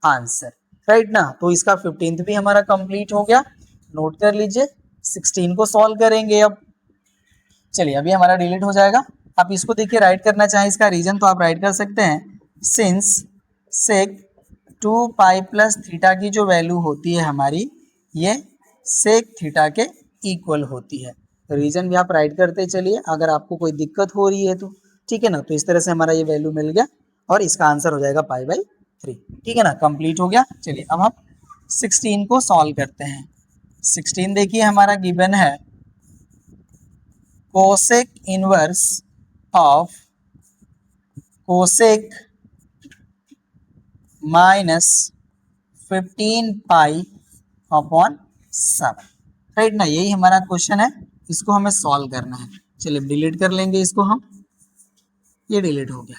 आंसर। राइट ना, तो इसका 15th भी हमारा कंप्लीट हो गया। नोट कर लीजिए, 16 को सॉल्व करेंगे अब। चलिए अभी हमारा डिलीट हो जाएगा। आप इसको देखिए राइट करना चाहें इसका रीजन तो आप राइट कर सकते हैं, सिंस सेक 2 पाई प्लस थीटा की जो वैल्यू होती है हमारी, ये सेक थीटा के इक्वल होती है। रीजन भी आप राइट करते चलिए अगर आपको कोई दिक्कत हो रही है तो, ठीक है ना। तो इस तरह से हमारा ये वैल्यू मिल गया और इसका आंसर हो जाएगा पाई बाई 3, ठीक है ना, कंप्लीट हो गया। चलिए अब हम 16 को सॉल्व करते हैं। 16 देखिए हमारा गिवन है cosec inverse of cosec minus 15 pi upon 7, right ना, यही हमारा क्वेश्चन है, इसको हमें सॉल्व करना है। चलिए डिलीट कर लेंगे इसको हम, ये डिलीट हो गया।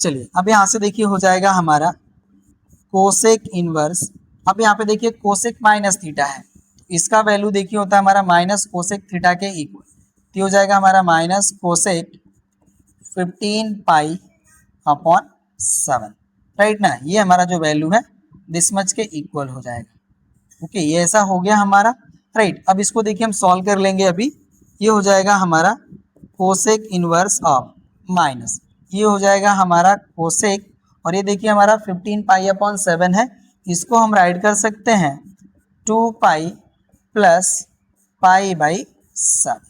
चलिए अब यहाँ से देखिए हो जाएगा हमारा कोसेक इनवर्स, अब यहाँ पे देखिए कोसेक माइनस थीटा है, इसका वैल्यू देखिए होता है हमारा माइनस कोसेक थीटा के इक्वल, तो हो जाएगा हमारा minus cosec 15 pi upon 7, right ना, ये हमारा जो वैल्यू है दिस मच के इक्वल हो जाएगा। ओके, ये ऐसा हो गया हमारा, राइट। अब इसको देखिए हम सॉल्व कर लेंगे अभी। ये हो जाएगा हमारा कोसेक इनवर्स ऑफ माइनस, ये हो जाएगा हमारा कोसेक, और ये देखिए हमारा 15 पाई अपॉन 7 है, इसको हम राइट कर सकते हैं 2 पाई प्लस पाई बाई 7,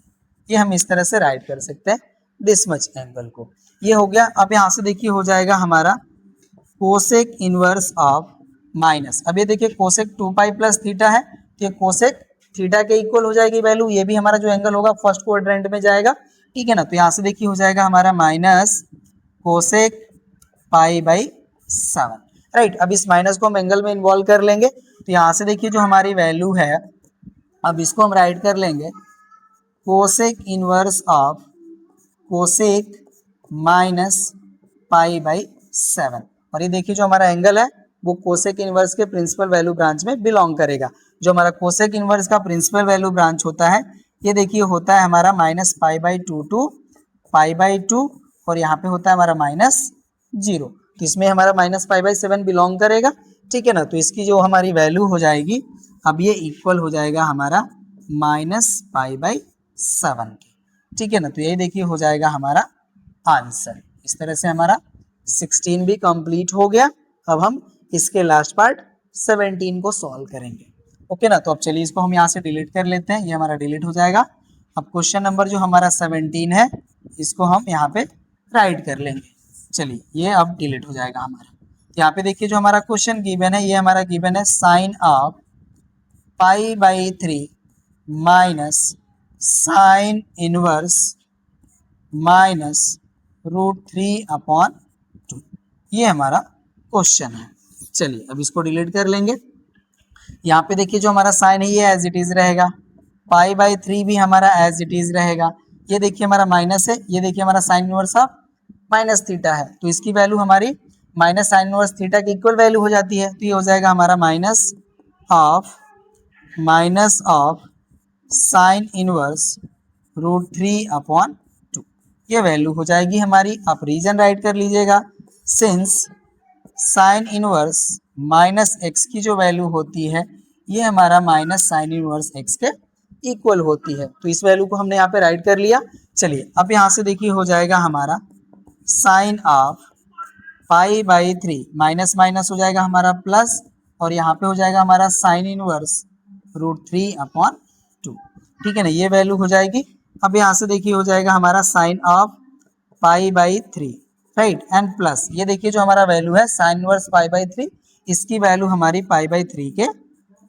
ये हम इस तरह से राइट कर सकते हैं दिस मच एंगल को। ये हो गया। अब यहाँ से देखिए हो जाएगा हमारा कोसेक इनवर्स ऑफ माइनस, अब ये देखिए कोसेक 2 पाई प्लस थीटा है, तो ये कोसेक थीटा के इक्वल हो जाएगी वैल्यू, ये भी हमारा जो एंगल होगा फर्स्ट क्वाड्रेंट में जाएगा, ठीक है ना। तो यहाँ से देखिए हो जाएगा हमारा minus cosec pi by 7, right. अब इस माइनस को हम एंगल में इन्वॉल्व कर लेंगे, तो यहाँ से देखिए जो हमारी वैल्यू है, अब इसको हम राइट कर लेंगे cosec inverse of cosec minus pi by 7, और ये देखिए जो हमारा एंगल है वो कोसेक इनवर्स के प्रिंसिपल वैल्यू ब्रांच में बिलोंग करेगा। जो हमारा कोसेक इनवर्स का प्रिंसिपल वैल्यू ब्रांच होता है, ये देखिए होता है हमारा minus pi by 2 to pi by 2, और यहाँ पे होता है हमारा माइनस 0, तो इसमें हमारा माइनस पाई बाई 7 बिलोंग करेगा, ठीक है ना। तो इसकी जो हमारी वैल्यू हो जाएगी, अब ये इक्वल हो जाएगा हमारा माइनस पाई बाई 7 के, ठीक है ना। तो यही देखिए हो जाएगा हमारा आंसर। इस तरह से हमारा 16 भी कंप्लीट हो गया। अब हम इसके लास्ट पार्ट 17 को सॉल्व करेंगे, ओके ना। तो अब चलिए इसको हम यहाँ से डिलीट कर लेते हैं, ये हमारा डिलीट हो जाएगा। अब क्वेश्चन नंबर जो हमारा 17 है, इसको हम यहाँ पे राइट कर लेंगे। चलिए ये अब डिलीट हो जाएगा हमारा। यहाँ पे देखिए जो हमारा क्वेश्चन गिवन है, ये हमारा गिवन है sine of pi by 3 minus sine inverse minus √3 upon 2, ये हमारा क्वेश्चन है। चलिए अब इसको डिलीट कर लेंगे। यहाँ पे देखिए जो हमारा साइन है ये एज इट इज रहेगा, पाई बाई 3 भी हमारा एज इट इज रहेगा, ये देखिए हमारा माइनस है, ये देखिए हमारा sine inverse of minus theta है, तो इसकी वैल्यू हमारी माइनस साइन इनवर्स थीटा की इक्वल वैल्यू हो जाती है, तो ये हो जाएगा हमारा minus of sine inverse √3 upon 2, ये वैल्यू हो जाएगी हमारी। आप रीजन राइट कर लीजिएगा, since sign inverse minus x की जो वैल्यू होती है, ये हमारा माइनस साइन इनवर्स एक्स के इक्वल होती है, तो इस वैल्यू को हमने यहाँ पे राइट कर लिया। चलिए अब यहाँ से देखिए हो जाएगा हमारा sine of pi by 3, minus minus हो जाएगा हमारा प्लस, और यहाँ पे हो जाएगा हमारा साइन इनवर्स √3 अपॉन 2, ठीक है ना, ये वैल्यू हो जाएगी। अब यहाँ से देखिए हो जाएगा हमारा sine of pi by 3, right, and plus ये देखिए जो हमारा वैल्यू है साइन इनवर्स पाई बाई 3, इसकी वैल्यू हमारी पाई बाई 3 के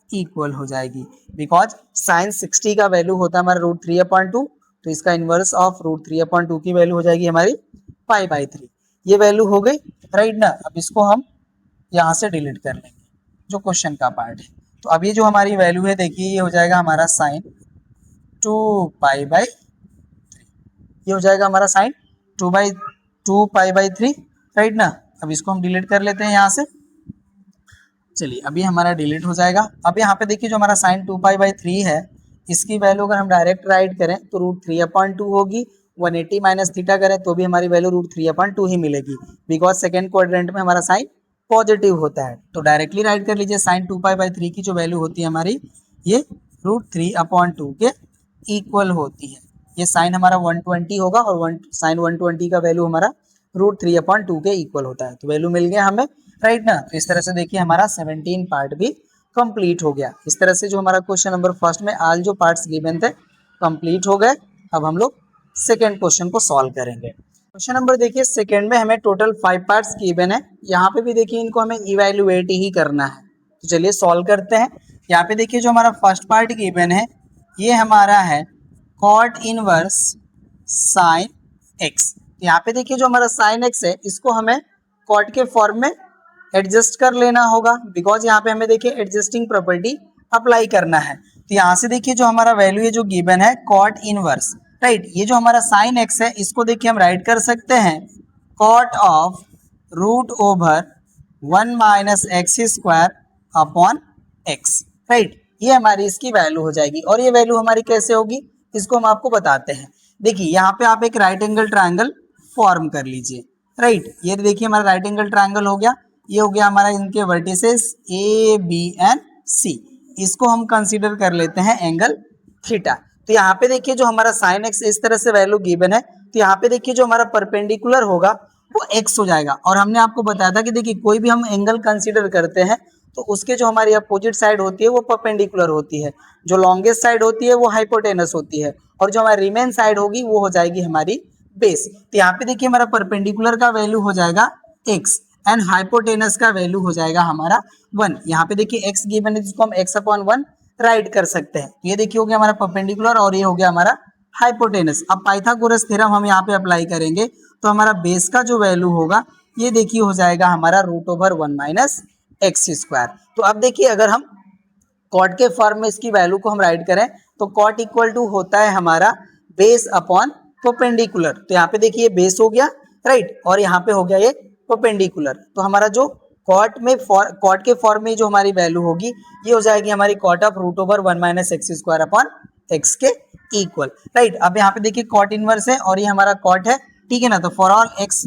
इक्वल हो जाएगी, बिकॉज साइन 60 का वैल्यू होता है हमारा √3 अपॉन 2, तो इसका इनवर्स ऑफ √3 अपॉन 2 की वैल्यू हो जाएगी हमारी पाई बाई 3, ये वैल्यू हो गई, राइट ना। अब इसको हम यहाँ से डिलीट कर लेंगे जो क्वेश्चन का पार्ट है। तो अब ये जो हमारी वैल्यू है देखिए ये हो जाएगा हमारा साइन 2 पाई बाई 3, ये हो जाएगा हमारा साइन 2 पाई बाई 3, राइट ना। अब इसको हम डिलीट कर लेते हैं यहाँ से। चलिए अभी हमारा डिलीट हो जाएगा। अब यहाँ पे देखिए जो हमारा साइन 2 पाई बाई 3 है, इसकी वैल्यू अगर हम डायरेक्ट राइट करें तो √3 अपॉन 2 होगी, 180 माइनस थीटा करें तो भी हमारी वैल्यू √3 अपॉन 2 ही मिलेगी, बिकॉज सेकेंड क्वाड्रेंट में हमारा साइन पॉजिटिव होता है। तो डायरेक्टली राइट कर लीजिए, साइन 2 पाई बाई 3 की जो वैल्यू होती है हमारी, ये √3/2 के इक्वल होती है। ये साइन हमारा 120 होगा और साइन 120 का वैल्यू हमारा √3/2 के इक्वल होता है। तो वैल्यू मिल गया हमें, राइट ना। तो इस तरह से देखिए हमारा 17 पार्ट भी कंप्लीट हो गया। इस तरह से जो हमारा क्वेश्चन नंबर फर्स्ट में आल जो पार्ट्स गिवन थे कंप्लीट हो गए। अब हम लोग सेकेंड क्वेश्चन को सॉल्व करेंगे। क्वेश्चन नंबर देखिए सेकेंड में हमें टोटल 5 पार्ट्स गिवन है। यहाँ पे भी देखिए इनको हमें इवैल्यूएट ही करना है। तो चलिए सॉल्व करते हैं। यहाँ पे देखिए जो हमारा फर्स्ट पार्ट गिवन है ये हमारा है कॉट इनवर्स साइन एक्स। यहाँ पे देखिए जो हमारा साइन एक्स है इसको हमें कॉट के फॉर्म में एडजस्ट कर लेना होगा, बिकॉज यहाँ पे हमें देखिए एडजस्टिंग प्रॉपर्टी अप्लाई करना है। तो यहाँ से देखिए जो हमारा वैल्यू है जो गिवन है कॉट इनवर्स, राइट। ये जो हमारा साइन एक्स है इसको देखिए हम राइट कर सकते हैं कॉट ऑफ √1 - x²/x, राइट। ये हमारी इसकी वैल्यू हो जाएगी। और ये वैल्यू हमारी कैसे होगी इसको हम आपको बताते हैं। देखिए यहाँ पे आप एक राइट एंगल ट्रायंगल फॉर्म कर लीजिए, राइट। ये देखिए हमारा राइट एंगल ट्रायंगल हो गया। ये हो गया हमारा इनके वर्टिसेस ए बी एंड सी। इसको हम कंसीडर कर लेते हैं एंगल थीटा। तो यहाँ पे देखिए जो हमारा साइन एक्स इस तरह से वैल्यू गिवन है, तो यहाँ पे देखिए जो हमारा परपेंडिकुलर होगा वो एक्स हो जाएगा। और हमने आपको बताया था कि देखिए कोई भी हम एंगल कंसीडर करते हैं तो उसके जो हमारी अपोजिट साइड होती है वो परपेंडिकुलर होती है, जो लॉन्गेस्ट साइड होती है वो हाइपोटेनस होती है, और जो हमारी रिमेन साइड होगी वो हो जाएगी हमारी बेस। तो यहाँ पे देखिए हमारा परपेंडिकुलर का वैल्यू हो जाएगा x एंड हाइपोटेनस का वैल्यू हो जाएगा हमारा 1। यहाँ पे देखिए x गिवन है जिसको हम x/1 राइट कर सकते हैं। ये देखिए हो गया हमारा परपेंडिकुलर और ये हो गया हमारा हाइपोटेनस। अब पाइथागोरस थ्योरम हम यहाँ पे अप्लाई करेंगे तो हमारा बेस का जो वैल्यू होगा ये देखिए हो जाएगा हमारा √1 - x²। तो अब देखिए अगर हम कॉट के फॉर्म में इसकी वैल्यू को हम राइट करें तो कॉट इक्वल टू होता है हमारा बेस अपॉन परपेंडिकुलर। तो यहाँ पे देखिए बेस हो गया, राइट, और यहाँ पे हो गया ये परपेंडिकुलर। तो हमारा जो कॉट के फॉर्म में जो हमारी वैल्यू होगी ये हो जाएगी हमारी कॉट ऑफ √1 - x² के इक्वल, राइट। अब यहाँ पे देखिए कॉट इनवर्स है और ये हमारा कॉट है, ठीक है ना। तो फॉर ऑल x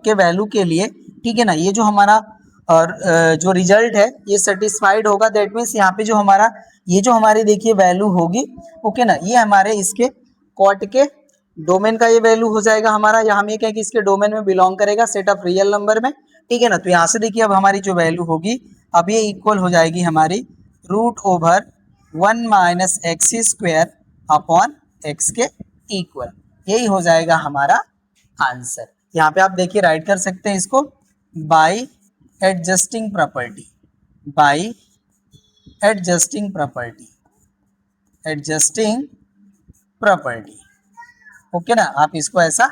के वैल्यू के लिए, ठीक है ना, ये जो हमारा और जो रिजल्ट है ये सेटिस्फाइड होगा। दैट मीन्स यहाँ पे जो हमारा ये जो हमारी देखिए वैल्यू होगी, ओके ना, ये हमारे इसके कॉट के डोमेन का ये वैल्यू हो जाएगा हमारा। यहाँ हम ये कहें कि इसके डोमेन में बिलोंग करेगा सेट ऑफ रियल नंबर में, ठीक है ना। तो यहाँ से देखिए अब हमारी जो वैल्यू होगी अब ये इक्वल हो जाएगी हमारी √1 - x² के इक्वल। यही हो जाएगा हमारा आंसर। यहाँ पे आप देखिए राइट कर सकते हैं इसको बाई एडजस्टिंग प्रॉपर्टी, ओके ना। आप इसको ऐसा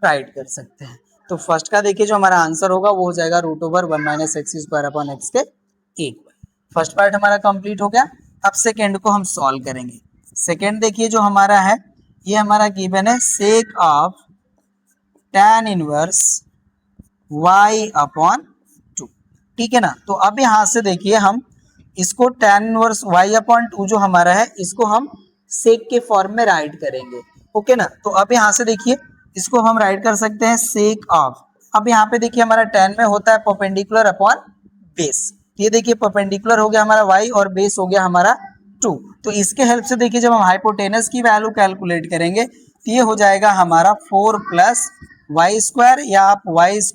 राइट कर सकते हैं। तो फर्स्ट का देखिए जो हमारा आंसर होगा वो हो जाएगा √1 - x² के इक्वल। फर्स्ट पार्ट हमारा कंप्लीट हो गया। अब सेकेंड को हम सॉल्व करेंगे। सेकेंड देखिए जो हमारा है ये हमारा गिवन है sake of tan inverse y/2, ठीक है ना। तो अब यहाँ से देखिए हम इसको tan इनवर्स y/2 जो हमारा है इसको हम सेक के फॉर्म में राइट करेंगे, ओके ना। तो अब यहाँ से देखिए इसको हम राइट कर सकते हैं सेक ऑफ। अब यहाँ पे देखिए हमारा tan में होता है परपेंडिकुलर अपॉन बेस। ये देखिए परपेंडिकुलर हो गया हमारा y और बेस हो गया हमारा 2। तो इसके हेल्प से देखिए जब हम हाइपोटेनस की वैल्यू कैलकुलेट करेंगे तो ये हो जाएगा हमारा 4 + y² या आप y² +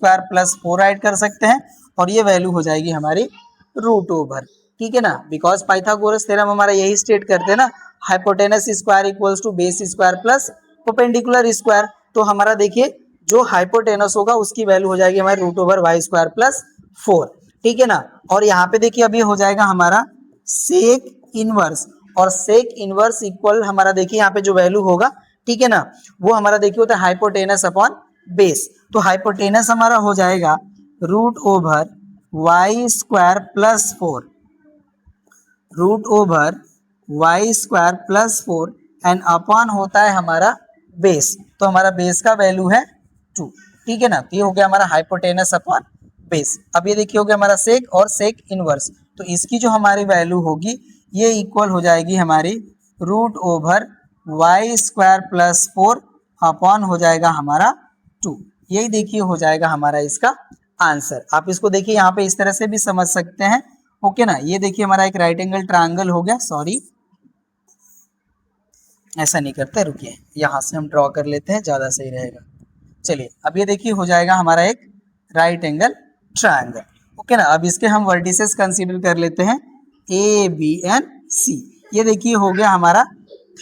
4 राइट कर सकते हैं और ये वैल्यू हो जाएगी हमारी √, ठीक है ना। बिकॉज पाइथागोरस थ्योरम हमारा यही स्टेट करते हैं ना, hypotenuse square equals to base square plus perpendicular square. तो हमारा देखिए जो हाइपोटेनस होगा उसकी वैल्यू हो जाएगी हमारी √y² + 4, ठीक है ना। और यहाँ पे देखिए अभी हो जाएगा हमारा सेक इनवर्स, और सेक इनवर्स इक्वल हमारा देखिए यहाँ पे जो वैल्यू होगा, ठीक है ना, वो हमारा देखिए होता है हाइपोटेनस अपॉन बेस। तो हाइपोटेनस हमारा हो जाएगा √y² + 4, √y² + 4 एंड अपॉन होता है हमारा बेस। तो हमारा बेस का वैल्यू है 2, ठीक है ना। तो ये हो गया हमारा हाइपोटेनस अपॉन बेस। अब ये देखिए हो गया हमारा सेक और सेक इनवर्स। तो इसकी जो हमारी वैल्यू होगी ये इक्वल हो जाएगी हमारी √y² + 4 अपॉन हो जाएगा हमारा 2। यही देखिए हो जाएगा हमारा इसका आंसर। आप इसको देखिए यहाँ पे इस तरह से भी समझ सकते हैं, ओके ना। ये देखिए हमारा एक राइट एंगल ट्रायंगल हो गया, सॉरी, ऐसा नहीं करते, रुकिए यहाँ से हम ड्रॉ कर लेते हैं, ज़्यादा सही रहेगा। चलिए अब ये देखिए हो जाएगा हमारा एक राइट एंगल ट्रायंगल। ओके ना, अब इसके हम वर्टिसेस कंसीडर कर लेते हैं ए बी एंड सी। ये देखिए हो गया हमारा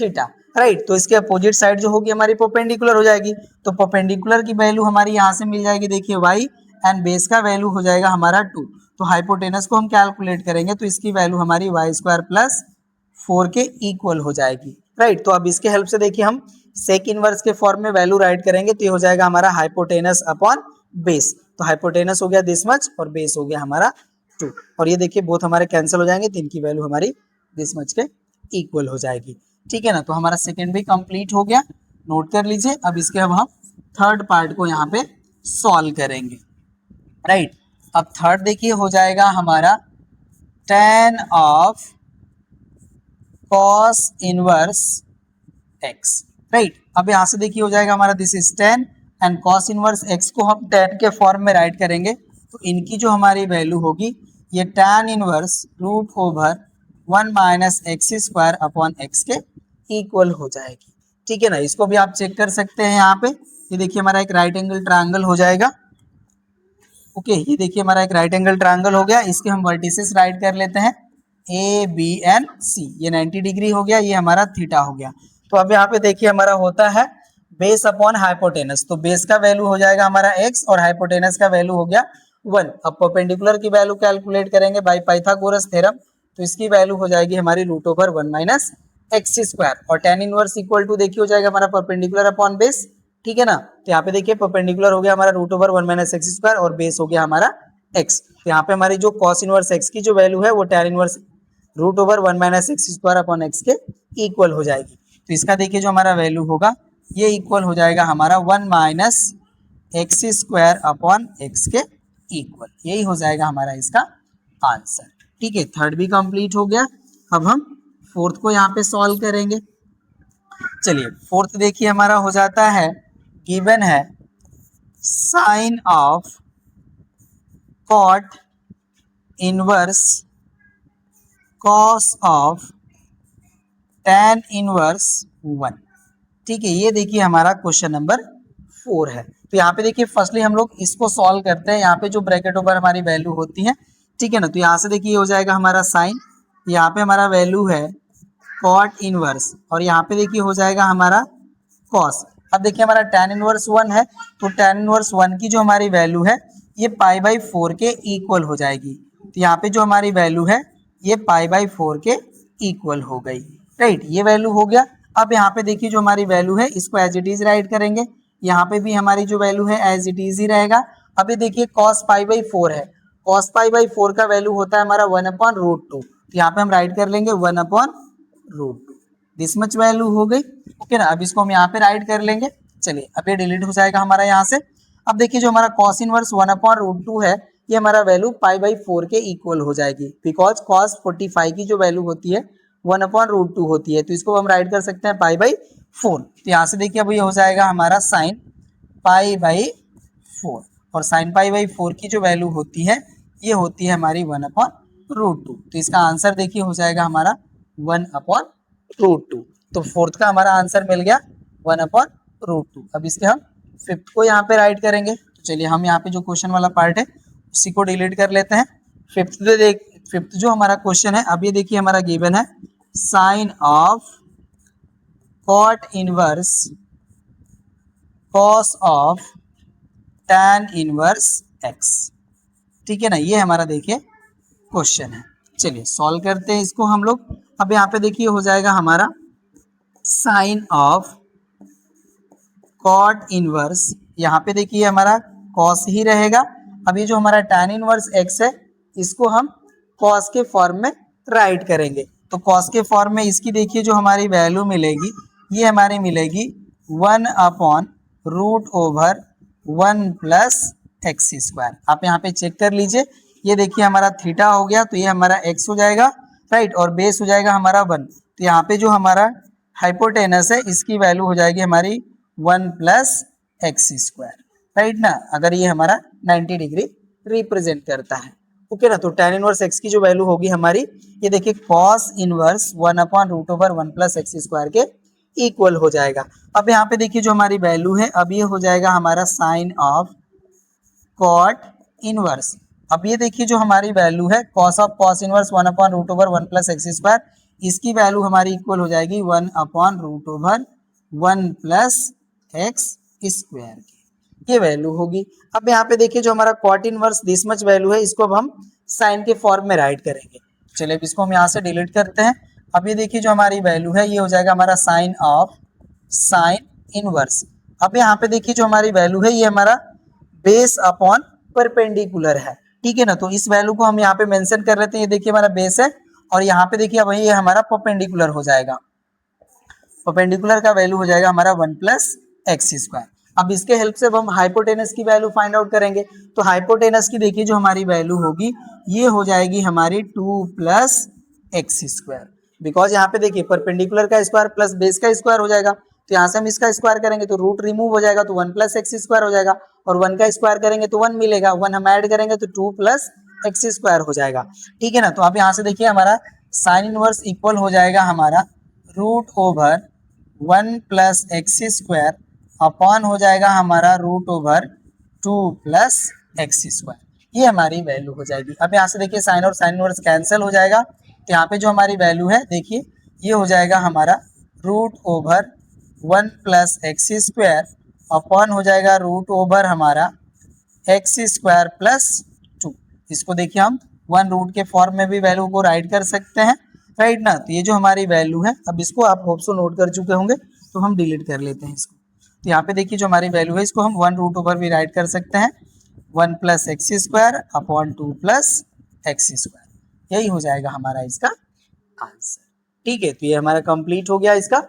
थीटा, राइट। तो इसके अपोजिट साइड जो होगी हमारी परपेंडिकुलर हो जाएगी, तो परपेंडिकुलर की वैल्यू हमारी यहाँ से मिल जाएगी, देखिए वाई, एंड बेस का वैल्यू हो जाएगा हमारा 2। तो हाइपोटेनस को हम कैलकुलेट करेंगे तो इसकी वैल्यू हमारी वाई स्क्वायर प्लस 4 के इक्वल हो जाएगी, राइट। तो अब इसके हेल्प से देखिए हम सेक इनवर्स के फॉर्म में वैल्यू राइट करेंगे, तो ये हो जाएगा हमारा हाइपोटेनस अपॉन बेस। तो हाइपोटेनस हो गया दिस मच और बेस हो गया हमारा 2, और ये देखिए बोथ हमारे कैंसिल हो जाएंगे, तो इनकी वैल्यू हमारी दिस मच के इक्वल हो जाएगी, ठीक है ना। तो हमारा सेकेंड भी कंप्लीट हो गया, नोट कर लीजिए। अब इसके अब हम थर्ड पार्ट को यहाँ पे सॉल्व करेंगे, राइट। अब थर्ड देखिए हो जाएगा हमारा tan of cos inverse x, right. अब यहाँ से देखिए हो जाएगा हमारा this is tan and cos inverse x को हम tan के फॉर्म में राइट करेंगे, तो इनकी जो हमारी वैल्यू होगी ये tan inverse root over 1 minus x square upon x के इक्वल हो जाएगी, ठीक है ना। इसको भी आप चेक कर सकते हैं यहाँ पे, ये देखिए हमारा एक राइट एंगल ट्रायंगल हो जाएगा। ओके, ये देखिए हमारा एक राइट एंगल ट्रायंगल हो गया, इसके हम वर्टिसेस राइट कर लेते हैं ए बी एंड सी। ये 90 डिग्री हो गया, ये हमारा थीटा हो गया। तो अब यहाँ पे देखिए हमारा होता है बेस अपॉन हाइपोटेनस, तो बेस का वैल्यू हो जाएगा हमारा x और हाइपोटेनस का वैल्यू हो गया 1। अब परपेंडिकुलर की वैल्यू कैलकुलेट करेंगे बाय पाइथागोरस थ्योरम, तो इसकी वैल्यू हो जाएगी हमारी root over 1 minus x square, और tan इनवर्स इक्वल टू देखिए हो जाएगा हमारा परपेंडिकुलर अपॉन बेस, ठीक है ना। तो यहाँ पे देखिए परपेंडिकुलर हो गया हमारा root over 1 minus x square और बेस हो गया हमारा x। तो यहाँ पे हमारी जो cos इनवर्स x की जो वैल्यू है वो tan inverse root over 1 minus x square upon x के इक्वल हो जाएगी। तो इसका देखिए जो हमारा वैल्यू होगा ये इक्वल हो जाएगा हमारा 1 minus x square upon x के इक्वल, यही हो जाएगा हमारा इसका आंसर, ठीक है। थर्ड भी कंप्लीट हो गया, अब हम फोर्थ को यहाँ पे सॉल्व करेंगे। चलिए फोर्थ देखिए हमारा हो जाता है, गिवन है sine of cot inverse cos of tan inverse 1, ठीक है। ये देखिए हमारा क्वेश्चन नंबर 4 है। तो यहाँ पे देखिए फर्स्टली हम लोग इसको सॉल्व करते हैं, यहाँ पे जो ब्रैकेट ओवर हमारी वैल्यू होती है, ठीक है ना। तो यहाँ से देखिए हो जाएगा हमारा साइन, यहाँ पे हमारा वैल्यू है कॉट इनवर्स, और यहाँ पे देखिए हो जाएगा हमारा कॉस। अब देखिए हमारा tan इनवर्स 1 है, तो tan इनवर्स 1 की जो हमारी वैल्यू है ये पाई बाई 4 के इक्वल हो जाएगी। तो यहाँ पे जो हमारी वैल्यू है ये पाई बाई 4 के इक्वल हो गई, राइट। ये वैल्यू हो गया। अब यहाँ पे देखिए जो हमारी वैल्यू है इसको एज इट इज राइट करेंगे, यहाँ पे भी हमारी जो वैल्यू है एज इट इज ही रहेगा। अब ये देखिए cos पाई बाई 4 है, cos पाई बाई 4 का वैल्यू होता है हमारा 1 अपॉन रूट 2, तो यहाँ पे हम राइट कर लेंगे 1 upon root 2, this much value हो गई, ओके ना। अब इसको हम यहाँ पे राइट कर लेंगे, चलिए अब ये डिलीट हो जाएगा हमारा यहाँ से। अब देखिए जो हमारा cos इनवर्स 1 अपॉन रूट 2 है ये हमारा वैल्यू पाई बाई 4 के इक्वल हो जाएगी, बिकॉज cos 45 की जो वैल्यू होती है 1 अपॉन रूट 2 होती है, तो इसको हम राइट कर सकते हैं पाई बाई 4। तो यहाँ से देखिए अब ये हो जाएगा हमारा साइन पाई बाई 4, और साइन पाई बाई 4 की जो वैल्यू होती है ये होती है हमारी 1 अपॉन रूट 2। तो इसका आंसर देखिए हो जाएगा हमारा 1 अपॉन रूट 2। तो फोर्थ का हमारा आंसर मिल गया 1 अपॉन रूट 2। अब इसके हम फिफ्थ को यहाँ पे राइट करेंगे, तो चलिए हम यहाँ पे जो क्वेश्चन वाला पार्ट है उसी को डिलीट कर लेते हैं। फिफ्थ जो हमारा क्वेश्चन है, अब ये देखिए हमारा गिवन है sine of cot inverse cos of tan inverse x, ठीक है ना। ये हमारा देखिए क्वेश्चन है, चलिए सॉल्व करते हैं इसको हम लोग। अब यहाँ पे देखिए हो जाएगा हमारा साइन ऑफ कॉट इनवर्स, यहाँ पे देखिए हमारा कॉस ही रहेगा। अब ये जो हमारा tan इनवर्स x है इसको हम कॉस के फॉर्म में राइट करेंगे, तो कॉस के फॉर्म में इसकी देखिए जो हमारी वैल्यू मिलेगी ये हमारी मिलेगी 1 upon root over 1 plus x square. आप यहाँ पे चेक कर लीजिए, ये देखिए हमारा थीटा हो गया, तो ये हमारा x हो जाएगा, राइट, और बेस हो जाएगा हमारा 1। तो यहाँ पे जो हमारा हाइपोटेनस है इसकी वैल्यू हो जाएगी हमारी 1 प्लस एक्स स्क्वायर, राइट ना, अगर ये हमारा 90 डिग्री रिप्रेजेंट करता है, ओके ना। तो tan इनवर्स x की जो वैल्यू होगी हमारी ये देखिए cos inverse 1 upon root over 1 plus x square के इक्वल हो जाएगा। अब यहाँ पे देखिए जो हमारी वैल्यू है, अब ये हो जाएगा हमारा साइन ऑफ कॉट इनवर्स। अब ये देखिए जो हमारी वैल्यू है cos of cos inverse 1/√1 plus x square, इसकी वैल्यू हमारी इक्वल हो जाएगी 1/√1 प्लस एक्स स्क्वायर की, ये वैल्यू होगी। अब यहाँ पे देखिए जो हमारा cot inverse this much value है, इसको अब हम साइन के फॉर्म में राइट करेंगे। चलिए अब इसको हम यहाँ से डिलीट करते हैं। अब ये देखिए जो हमारी वैल्यू है, ये हो जाएगा हमारा साइन ऑफ साइन इनवर्स। अब यहाँ पे देखिए जो हमारी वैल्यू है, ये हमारा बेस अपॉन परपेंडिकुलर है, ठीक है ना। तो इस वैल्यू को हम यहाँ पे मेंशन कर लेते हैं। ये देखिए हमारा बेस है और यहाँ पे देखिए अब ये हमारा परपेंडिकुलर हो जाएगा। परपेंडिकुलर का वैल्यू हो जाएगा हमारा 1 प्लस एक्स स्क्वायर। अब इसके हेल्प से अब हम हाइपोटेनस की वैल्यू फाइंड आउट करेंगे। तो हाइपोटेनस की देखिए जो हमारी वैल्यू होगी, ये हो जाएगी हमारी 2 प्लस एक्स स्क्वायर। बिकॉज यहाँ पे देखिए परपेंडिकुलर का स्क्वायर प्लस बेस का स्क्वायर हो जाएगा, तो यहाँ से हम इसका स्क्वायर करेंगे तो रूट रिमूव हो जाएगा, तो 1 प्लस एक्स स्क्वायर हो जाएगा, और 1 का स्क्वायर करेंगे तो 1 मिलेगा, 1 हम ऐड करेंगे तो 2 प्लस एक्स स्क्वायर हो जाएगा, ठीक है ना। तो अब यहाँ से देखिए हमारा साइन इनवर्स इक्वल हो जाएगा हमारा root over 1 plus x square upon हो जाएगा हमारा root over 2 plus x square, ये हमारी वैल्यू हो जाएगी। अब यहाँ से देखिए साइन और साइन इनवर्स कैंसिल हो जाएगा, तो यहाँ पे जो हमारी वैल्यू है देखिए ये हो जाएगा हमारा root over 1 plus x square upon हो जाएगा रूट ओवर हमारा एक्स स्क्वायर प्लस 2। इसको देखिए हम 1 रूट के फॉर्म में भी वैल्यू को राइट कर सकते हैं, राइट ना। तो ये जो हमारी वैल्यू है, अब इसको आप होप सो नोट कर चुके होंगे, तो हम डिलीट कर लेते हैं इसको। तो यहाँ पे देखिए जो हमारी वैल्यू है, इसको हम 1 रूट ओवर भी राइट कर सकते हैं, 1 plus x square upon 2 plus x square, यही हो जाएगा हमारा इसका आंसर, ठीक है। तो ये हमारा कंप्लीट हो गया इसका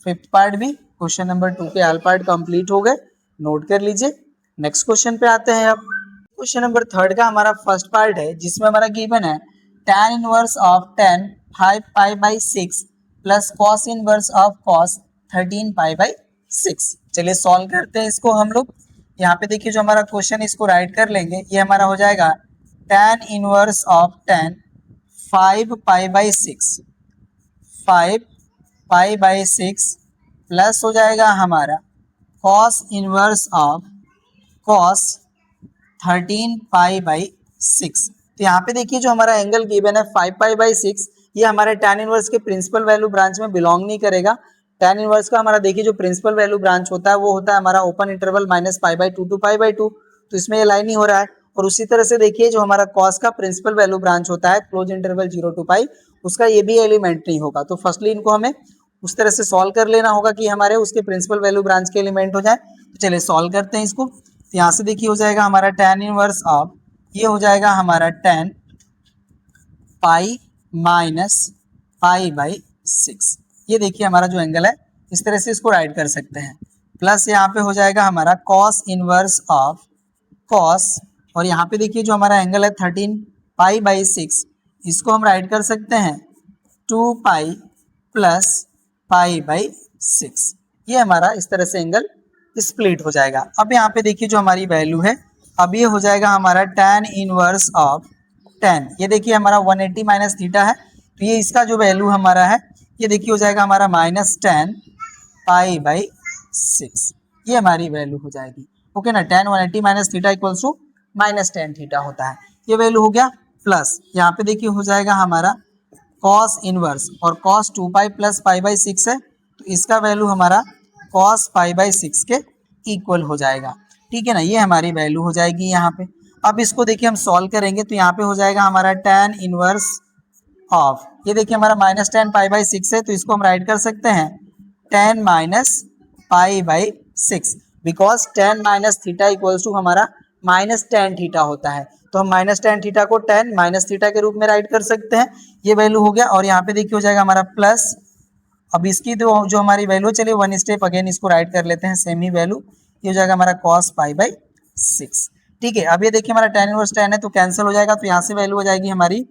फिफ्थ पार्ट भी। क्वेश्चन नंबर 2 के ऑल पार्ट कंप्लीट हो गए, नोट कर लीजिए। नेक्स्ट क्वेश्चन पे आते हैं। अब क्वेश्चन नंबर 3 का हमारा फर्स्ट पार्ट है, जिसमें हमारा गिवन है tan inverse of tan 5 pi by 6 plus cos inverse of cos 13 pi by 6। चलिए सॉल्व करते हैं इसको हम लोग। यहाँ पे देखिए जो हमारा क्वेश्चन, इसको राइट कर लेंगे। ये हमारा हो जाएगा tan inverse of tan 5 pi by 6 plus हो जाएगा हमारा cos inverse of cos 13 pi by 6। तो यहाँ पे देखिए जो हमारा एंगल गिवन है 5 पाई बाई 6, ये हमारे tan इनवर्स के प्रिंसिपल वैल्यू ब्रांच में बिलोंग नहीं करेगा। tan इनवर्स का हमारा देखिए जो प्रिंसिपल वैल्यू ब्रांच होता है, वो होता है हमारा open interval minus pi by 2 to pi by 2, तो इसमें ये लाइन ही हो रहा है। और उसी तरह से देखिए जो हमारा cos का प्रिंसिपल वैल्यू ब्रांच होता है क्लोज इंटरवल 0 टू पाई, उसका ये भी एलिमेंट नहीं होगा। तो फर्स्टली इनको हमें उस तरह से सॉल्व कर लेना होगा कि हमारे उसके प्रिंसिपल वैल्यू ब्रांच के एलिमेंट हो जाए। तो चलिए सॉल्व करते हैं इसको। तो यहाँ से देखिए हो जाएगा हमारा tan इनवर्स ऑफ, ये हो जाएगा हमारा tan pi minus pi by 6। ये देखिए हमारा जो एंगल है, इस तरह से इसको राइट कर सकते हैं। प्लस यहाँ पे हो जाएगा हमारा कॉस इनवर्स ऑफ कॉस, और यहाँ पे देखिए जो हमारा एंगल है 13 पाई बाई 6, इसको हम राइट कर सकते हैं 2 पाई प्लस पाई बाई 6। ये हमारा इस तरह से एंगल स्प्लिट हो जाएगा। अब यहाँ पे देखिए जो हमारी वैल्यू है, अब ये हो जाएगा हमारा tan इनवर्स ऑफ tan, ये देखिए हमारा 180 माइनस थीटा है, तो ये इसका जो वैल्यू हमारा है, ये देखिए हो जाएगा हमारा माइनस tan पाई बाई 6, ये हमारी वैल्यू हो जाएगी। ओके ना, tan 180 minus theta equals to minus tan theta होता है, ये वैल्यू हो गया। प्लस यहाँ पे देखिए हो जाएगा हमारा cos इनवर्स, और cos 2 pi plus pi by 6 है, तो इसका वैल्यू हमारा cos पाई बाई 6 के इक्वल हो जाएगा, ठीक है ना। ये हमारी वैल्यू हो जाएगी यहाँ पे। अब इसको देखिए हम सॉल्व करेंगे, तो यहाँ पे हो जाएगा हमारा tan इनवर्स ऑफ, ये देखिए हमारा माइनस tan पाई बाई 6 है, तो इसको हम राइट कर सकते हैं tan minus pi by 6, because tan minus theta equals to हमारा माइनस tan थीटा होता है, तो हम माइनस tan थीटा को tan माइनस थीटा के रूप में राइट कर सकते हैं। ये वैल्यू हो गया, और यहाँ पे देखिए हो जाएगा हमारा प्लस, अब इसकी जो हमारी वैल्यू, चलिए वन स्टेप अगेन इसको राइट कर लेते हैं, सेम ही वैल्यू, ये हो जाएगा हमारा cos पाई बाई 6, ठीक है। अब ये देखिए हमारा tan इनवर्स tan है, तो कैंसिल हो जाएगा, तो यहाँ से वैल्यू हो जाएगी हमारी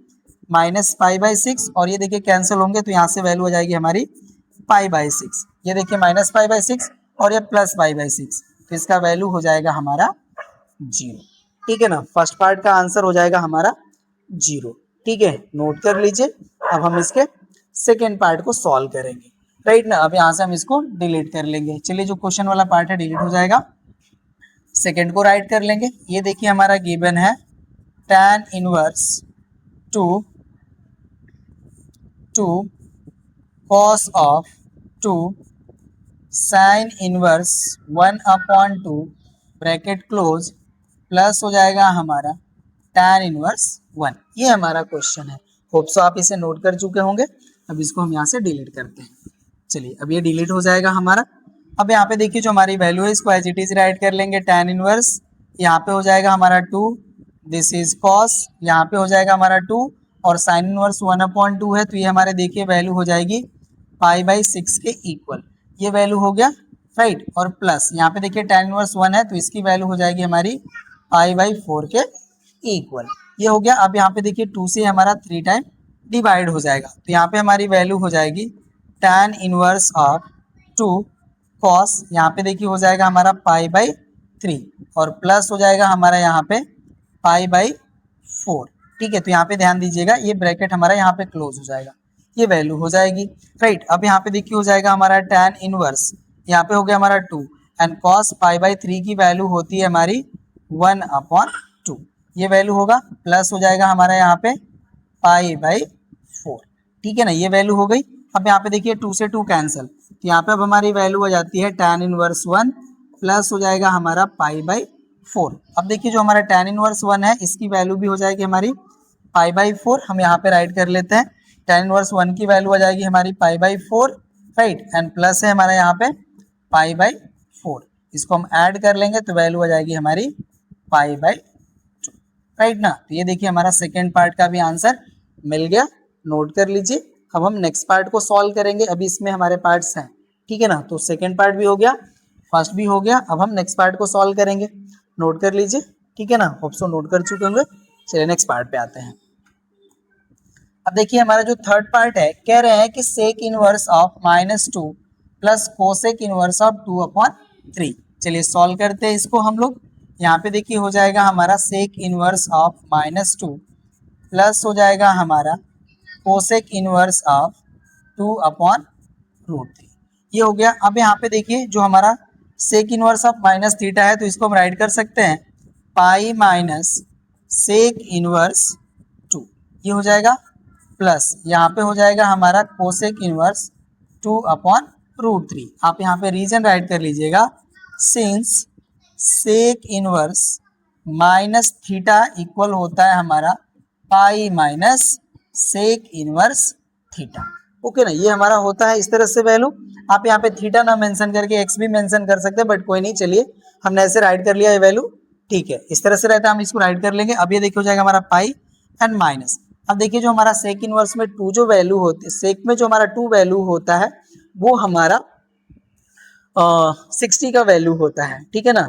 माइनस पाई बाई 6, और ये देखिए कैंसिल होंगे, तो यहाँ से वैल्यू हो जाएगी हमारी पाई बाई 6, ये देखिए माइनस पाई बाई 6 और ये प्लस पाई बाई 6, तो इसका वैल्यू हो जाएगा हमारा 0, ठीक है ना। फर्स्ट पार्ट का आंसर हो जाएगा हमारा 0, ठीक है, नोट कर लीजिए। अब हम इसके सेकेंड पार्ट को सॉल्व करेंगे। राइट ना। अब यहाँ से हम इसको डिलीट कर लेंगे। चलिए जो क्वेश्चन वाला पार्ट है डिलीट हो जाएगा। सेकंड को राइट कर लेंगे। ये देखिए हमारा गिवन है tan inverse 2 cos of 2 sin inverse 1/2 bracket close plus हो जाएगा हमारा tan इनवर्स 1। ये हमारा क्वेश्चन है। होप सो आप इसे नोट कर चुके होंगे। अब इसको हम यहाँ से डिलीट करते हैं। चलिए अब ये डिलीट हो जाएगा हमारा। अब यहाँ पे देखिए जो हमारी वैल्यू है इसको एज इट इज राइट कर लेंगे। tan इनवर्स यहाँ पे हो जाएगा हमारा 2, दिस इज cos, यहाँ पे हो जाएगा हमारा 2 और sin इनवर्स 1/2 है तो ये हमारे देखिए वैल्यू हो जाएगी π/6 के इक्वल। ये वैल्यू हो गया राइट। और प्लस यहाँ पे देखिए tan इनवर्स 1 है तो इसकी वैल्यू हो जाएगी हमारी π/4 के इक्वल। ये हो गया। अब यहाँ पे देखिए 2 से हमारा 3 टाइम डिवाइड हो जाएगा तो यहाँ पे हमारी वैल्यू हो जाएगी tan इनवर्स ऑफ 2 cos, यहाँ पे देखिए हो जाएगा हमारा π/3 और प्लस हो जाएगा हमारा यहाँ पे π/4। ठीक है, तो यहाँ पे ध्यान दीजिएगा ये ब्रैकेट हमारा यहाँ पे क्लोज हो जाएगा, ये वैल्यू हो जाएगी राइट। अब यहाँ पे देखिए हो जाएगा हमारा tan इनवर्स, यहाँ पे हो गया हमारा 2 एंड cos π/3 की वैल्यू होती है हमारी 1/2, ये वैल्यू होगा प्लस हो जाएगा हमारा यहाँ पे π/4। ठीक है ना, ये वैल्यू हो गई। अब यहाँ पे देखिए 2 से 2 कैंसिल तो यहाँ पे अब हमारी वैल्यू हो जाती है tan इनवर्स 1 प्लस हो जाएगा हमारा π/4। अब देखिए जो हमारा tan इनवर्स 1 है इसकी वैल्यू भी हो जाएगी हमारी π/4। हम यहाँ पे राइट कर लेते हैं। tan इनवर्स 1 की वैल्यू आ जाएगी हमारी π/4 राइट एंड प्लस है हमारा यहाँ पे π/4। इसको हम ऐड कर लेंगे तो वैल्यू आ जाएगी हमारी π/2 राइट ना। तो ये देखिए हमारा सेकेंड पार्ट का भी आंसर मिल गया, नोट कर लीजिए। अब हम नेक्स्ट पार्ट को सॉल्व करेंगे। अभी इसमें हमारे पार्ट्स हैं, ठीक है ना। तो सेकेंड पार्ट भी हो गया, फर्स्ट भी हो गया। अब हम नेक्स्ट पार्ट को सॉल्व करेंगे, नोट कर लीजिए, ठीक है ना। होप सो नोट कर चुके होंगे। चलिए नेक्स्ट पार्ट पे आते हैं। अब देखिए हमारा जो थर्ड पार्ट है कह रहे हैं कि sec inverse of -2 plus cosec inverse of 2/3। चलिए सॉल्व करते हैं इसको हम लोग। यहाँ पे देखिए हो जाएगा हमारा सेक इनवर्स ऑफ -2 प्लस हो जाएगा हमारा कोसेक इनवर्स ऑफ 2/√3, ये हो गया। अब यहाँ पे देखिए जो हमारा सेक इनवर्स ऑफ -θ है तो इसको हम राइट कर सकते हैं पाई माइनस सेक इनवर्स 2, ये हो जाएगा प्लस यहाँ पे हो जाएगा हमारा कोसेक इनवर्स 2/√3। आप यहाँ पे रीजन राइट कर लीजिएगा, सिंस सेक इनवर्स -θ इक्वल होता है हमारा pi minus sec inverse theta. Okay ना, ये हमारा होता है इस तरह से वैल्यू। आप यहाँ पे थीटा ना मेंशन करके एक्स भी मेंशन कर सकते हैं, बट कोई नहीं, चलिए हमने ऐसे राइट कर लिया ये वैल्यू, ठीक है। इस तरह से रहता है, हम इसको राइट कर लेंगे। अब ये देखिए हो जाएगा हमारा पाई एंड माइनस। अब देखिए जो हमारा सेक इनवर्स में 2 जो वैल्यू होती है, सेक में जो हमारा 2 वैल्यू होता है वो हमारा 60 का वैल्यू होता है, ठीक है ना।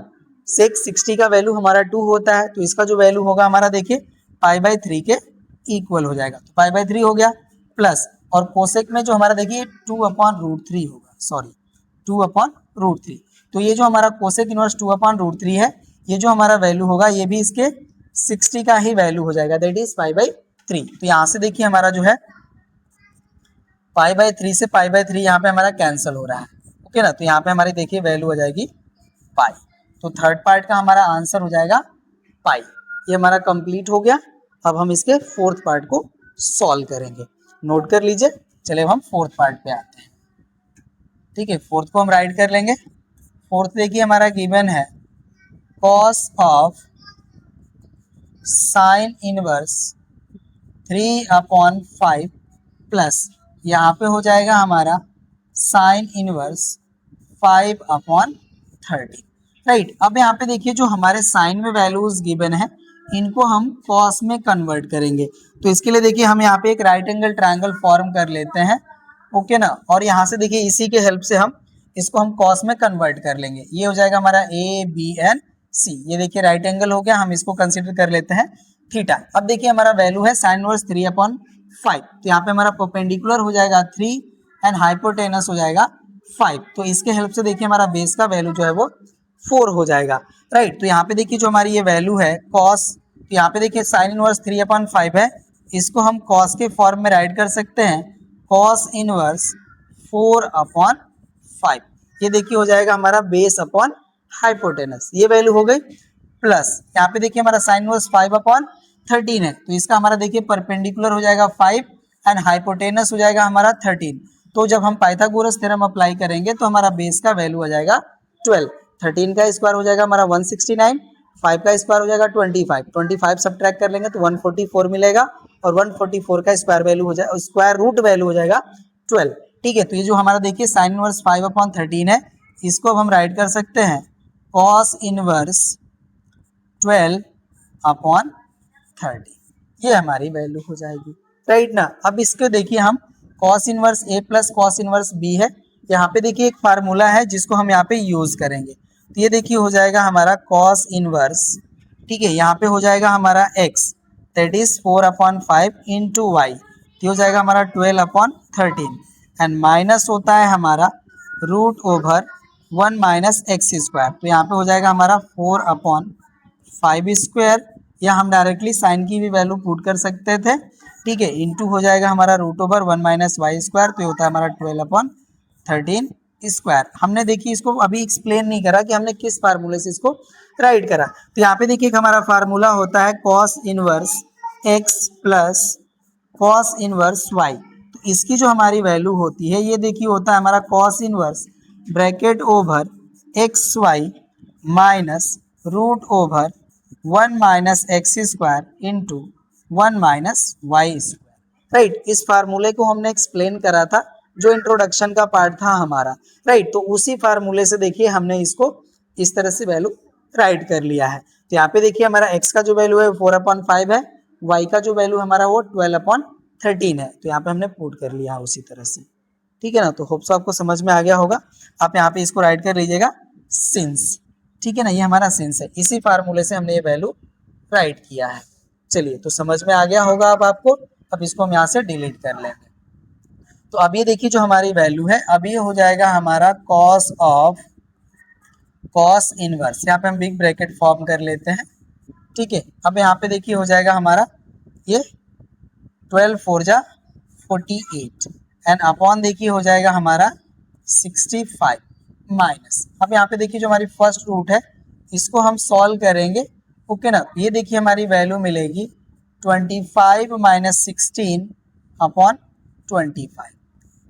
सेक 60 का वैल्यू हमारा 2 होता है तो इसका जो वैल्यू होगा हमारा देखिए π/3 के इक्वल हो जाएगा, तो π/3 हो गया प्लस, और कोसेक में जो हमारा देखिए 2/√3 होगा, सॉरी 2/√3। तो ये जो हमारा कोसेक इनवर्स 2/√3 है, ये जो हमारा वैल्यू होगा ये भी इसके 60 का ही वैल्यू हो जाएगा, दैट इज π/3। तो यहाँ से देखिए हमारा जो है π/3 से π/3 यहाँ पे हमारा कैंसिल हो रहा है, ओके ना। तो यहाँ पे हमारी देखिए वैल्यू हो जाएगी पाई। तो थर्ड पार्ट का हमारा आंसर हो जाएगा पाई। ये हमारा कंप्लीट हो गया। अब हम इसके फोर्थ पार्ट को सॉल्व करेंगे, नोट कर लीजिए। चलिए अब हम फोर्थ पार्ट पे आते हैं, ठीक है। फोर्थ को हम राइट कर लेंगे। फोर्थ देखिए हमारा गिवन है cos of sine inverse 3/5 plus यहाँ पे हो जाएगा हमारा साइन इनवर्स 5/30 राइट। अब यहाँ पे देखिए जो हमारे साइन में वैल्यूज गिवन है इनको हम कॉस में कन्वर्ट करेंगे। तो इसके लिए देखिए हम यहाँ पे एक राइट एंगल ट्रायंगल फॉर्म कर लेते हैं, ओके ना। और यहाँ से देखिए इसी के हेल्प से हम इसको हम कॉस में कन्वर्ट कर लेंगे। ये हो जाएगा हमारा ABNC, ये देखिए राइट एंगल हो गया। हम इसको कंसिडर कर लेते हैं थीटा। अब देखिए हमारा वैल्यू है साइन इनवर्स 3/5, तो यहाँ पे हमारा परपेंडिकुलर हो जाएगा 3 एंड हाइपोटेनस हो जाएगा 5। तो इसके हेल्प से देखिए हमारा बेस का वैल्यू जो है वो 4 हो जाएगा राइट। तो यहाँ पे देखिए जो हमारी ये वैल्यू है कॉस, तो यहाँ पे देखिए साइन इनवर्स 3/5 है, इसको हम कॉस के फॉर्म में राइट कर सकते हैं, कॉस इनवर्स 4/5। ये देखिए हो जाएगा हमारा बेस अपॉन हाइपोटेनस, ये वैल्यू हो गई। प्लस यहाँ पे देखिए हमारा साइन इनवर्स 5/13 है, तो इसका हमारा देखिए परपेंडिकुलर हो जाएगा 5 एंड हाइपोटेनस हो जाएगा हमारा 13। तो जब हम पाइथागोरस थ्योरम अप्लाई करेंगे तो हमारा बेस का वैल्यू हो जाएगा 12। 13 का स्क्वायर हो जाएगा हमारा 169, 5 का स्क्वायर हो जाएगा 25, 25 सब्ट्रैक्ट कर लेंगे तो 144 मिलेगा, और 144 का स्क्वायर वैल्यू हो जाएगा, स्क्वायर रूट वैल्यू हो जाएगा 12। ठीक है, तो ये जो हमारा देखिए साइन इनवर्स 5/13 है, इसको अब हम राइट कर सकते हैं कॉस इनवर्स 12/13, ये हमारी वैल्यू हो जाएगी, राइट ना। अब इसको देखिए हम कॉस इनवर्स ए प्लस कॉस इनवर्स बी है, यहाँ पे देखिए एक फार्मूला है जिसको हम यहाँ पे यूज करेंगे। तो ये देखिए हो जाएगा हमारा कॉस इनवर्स, ठीक है, यहाँ पे हो जाएगा हमारा x that is 4/5 into y, तो हो जाएगा हमारा 12/13 एंड माइनस होता है हमारा root over 1 minus x square, तो यहाँ पे हो जाएगा हमारा 4/5 स्क्वायर, या हम डायरेक्टली साइन की भी वैल्यू पुट कर सकते थे, ठीक है, इंटू हो जाएगा हमारा root over 1 minus y square, तो ये होता है हमारा 12/13 स्क्वायर। हमने देखिए इसको अभी एक्सप्लेन नहीं करा कि हमने किस फार्मूले से इसको राइट करा। तो यहाँ पे देखिए हमारा फार्मूला होता है cos inverse x plus cos inverse y, तो इसकी जो हमारी वैल्यू होती है ये देखिए होता है हमारा cos inverse bracket over x y minus root over 1 minus x square into 1 minus y square, right. इस फार्मूले को हमने एक्सप्लेन करा था जो इंट्रोडक्शन का पार्ट था हमारा, राइट। तो उसी फार्मूले से देखिए हमने इसको इस तरह से वैल्यू राइट कर लिया है। तो यहाँ पे देखिए हमारा x का जो वैल्यू है 4/5 है, y का जो वैल्यू हमारा वो 12/13 है, तो यहाँ पे हमने पुट कर लिया है उसी तरह से, ठीक है ना। तो होप सो आपको समझ में आ गया होगा। आप यहाँ पे इसको राइट कर लीजिएगा सिंस, ठीक है ना, ये हमारा सिंस है, इसी फार्मूले से हमने ये वैल्यू राइट किया है। चलिए, तो समझ में आ गया होगा अब आपको। अब इसको हम यहाँ से डिलीट कर लेंगे। तो अब ये देखिए जो हमारी वैल्यू है अब ये हो जाएगा हमारा कॉस ऑफ कॉस इनवर्स, यहाँ पे हम बिग ब्रैकेट फॉर्म कर लेते हैं, ठीक है। अब यहाँ पे देखिए हो जाएगा हमारा ये 12 4 जा 48 एंड अपॉन देखिए हो जाएगा हमारा 65 माइनस, अब यहाँ पे देखिए जो हमारी फर्स्ट रूट है इसको हम सॉल्व करेंगे, ओके ना। ये देखिए हमारी वैल्यू मिलेगी 25 माइनस 16 अपॉन 25,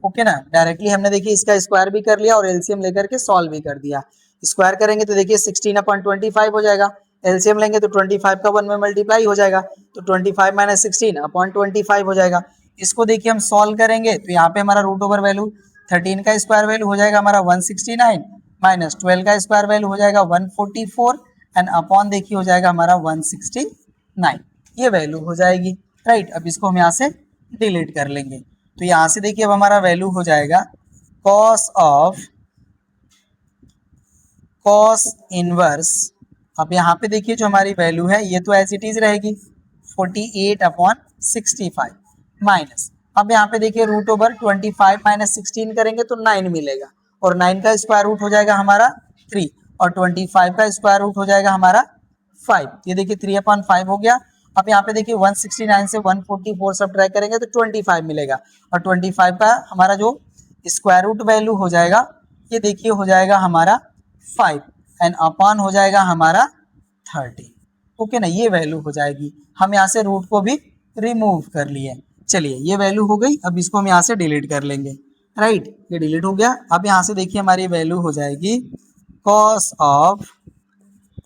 ओके ना। डायरेक्टली हमने देखिए इसका स्क्वायर भी कर लिया और एलसीएम लेकर के सॉल्व भी कर दिया। स्क्वायर करेंगे तो देखिए 16/25 हो जाएगा, एलसीएम लेंगे तो 25 का 1 में मल्टीप्लाई हो जाएगा, तो 25 माइनस 16/25 हो जाएगा। इसको देखिए हम सॉल्व करेंगे तो यहाँ पे हमारा रूट ओवर वैल्यू 13 का स्क्वायर वैल्यू हो जाएगा हमारा 169 माइनस 12 का स्क्वायर वैल्यू हो जाएगा 144 एंड अपॉन देखिए हो जाएगा हमारा 169, ये वैल्यू हो जाएगी, राइट। अब इसको हम यहाँ से डिलीट कर लेंगे। तो यहाँ से देखिए अब हमारा वैल्यू हो जाएगा कॉस ऑफ कॉस इनवर्स, अब यहाँ पे देखिए जो हमारी वैल्यू है ये तो एज इट इज रहेगी 48/65 माइनस, अब यहाँ पे देखिए रूट ओवर 25 माइनस 16 करेंगे तो 9 मिलेगा, और 9 का स्क्वायर रूट हो जाएगा हमारा 3 और 25 का स्क्वायर रूट हो जाएगा हमारा 5, ये देखिए 3/5 हो गया। अब यहाँ पे देखिए 169 से 144 सब्ट्रैक्ट करेंगे तो 25 मिलेगा, और 25 का हमारा जो स्क्वायर रूट वैल्यू हो जाएगा ये देखिए हो जाएगा हमारा 5 एंड अपॉन हो जाएगा हमारा 30, ओके ना, ये वैल्यू हो जाएगी। हम यहाँ से रूट को भी रिमूव कर लिए। चलिए ये वैल्यू हो गई, अब इसको हम यहाँ से डिलीट कर लेंगे, राइट। ये डिलीट हो गया। अब यहाँ से देखिए हमारी वैल्यू हो जाएगी कॉस ऑफ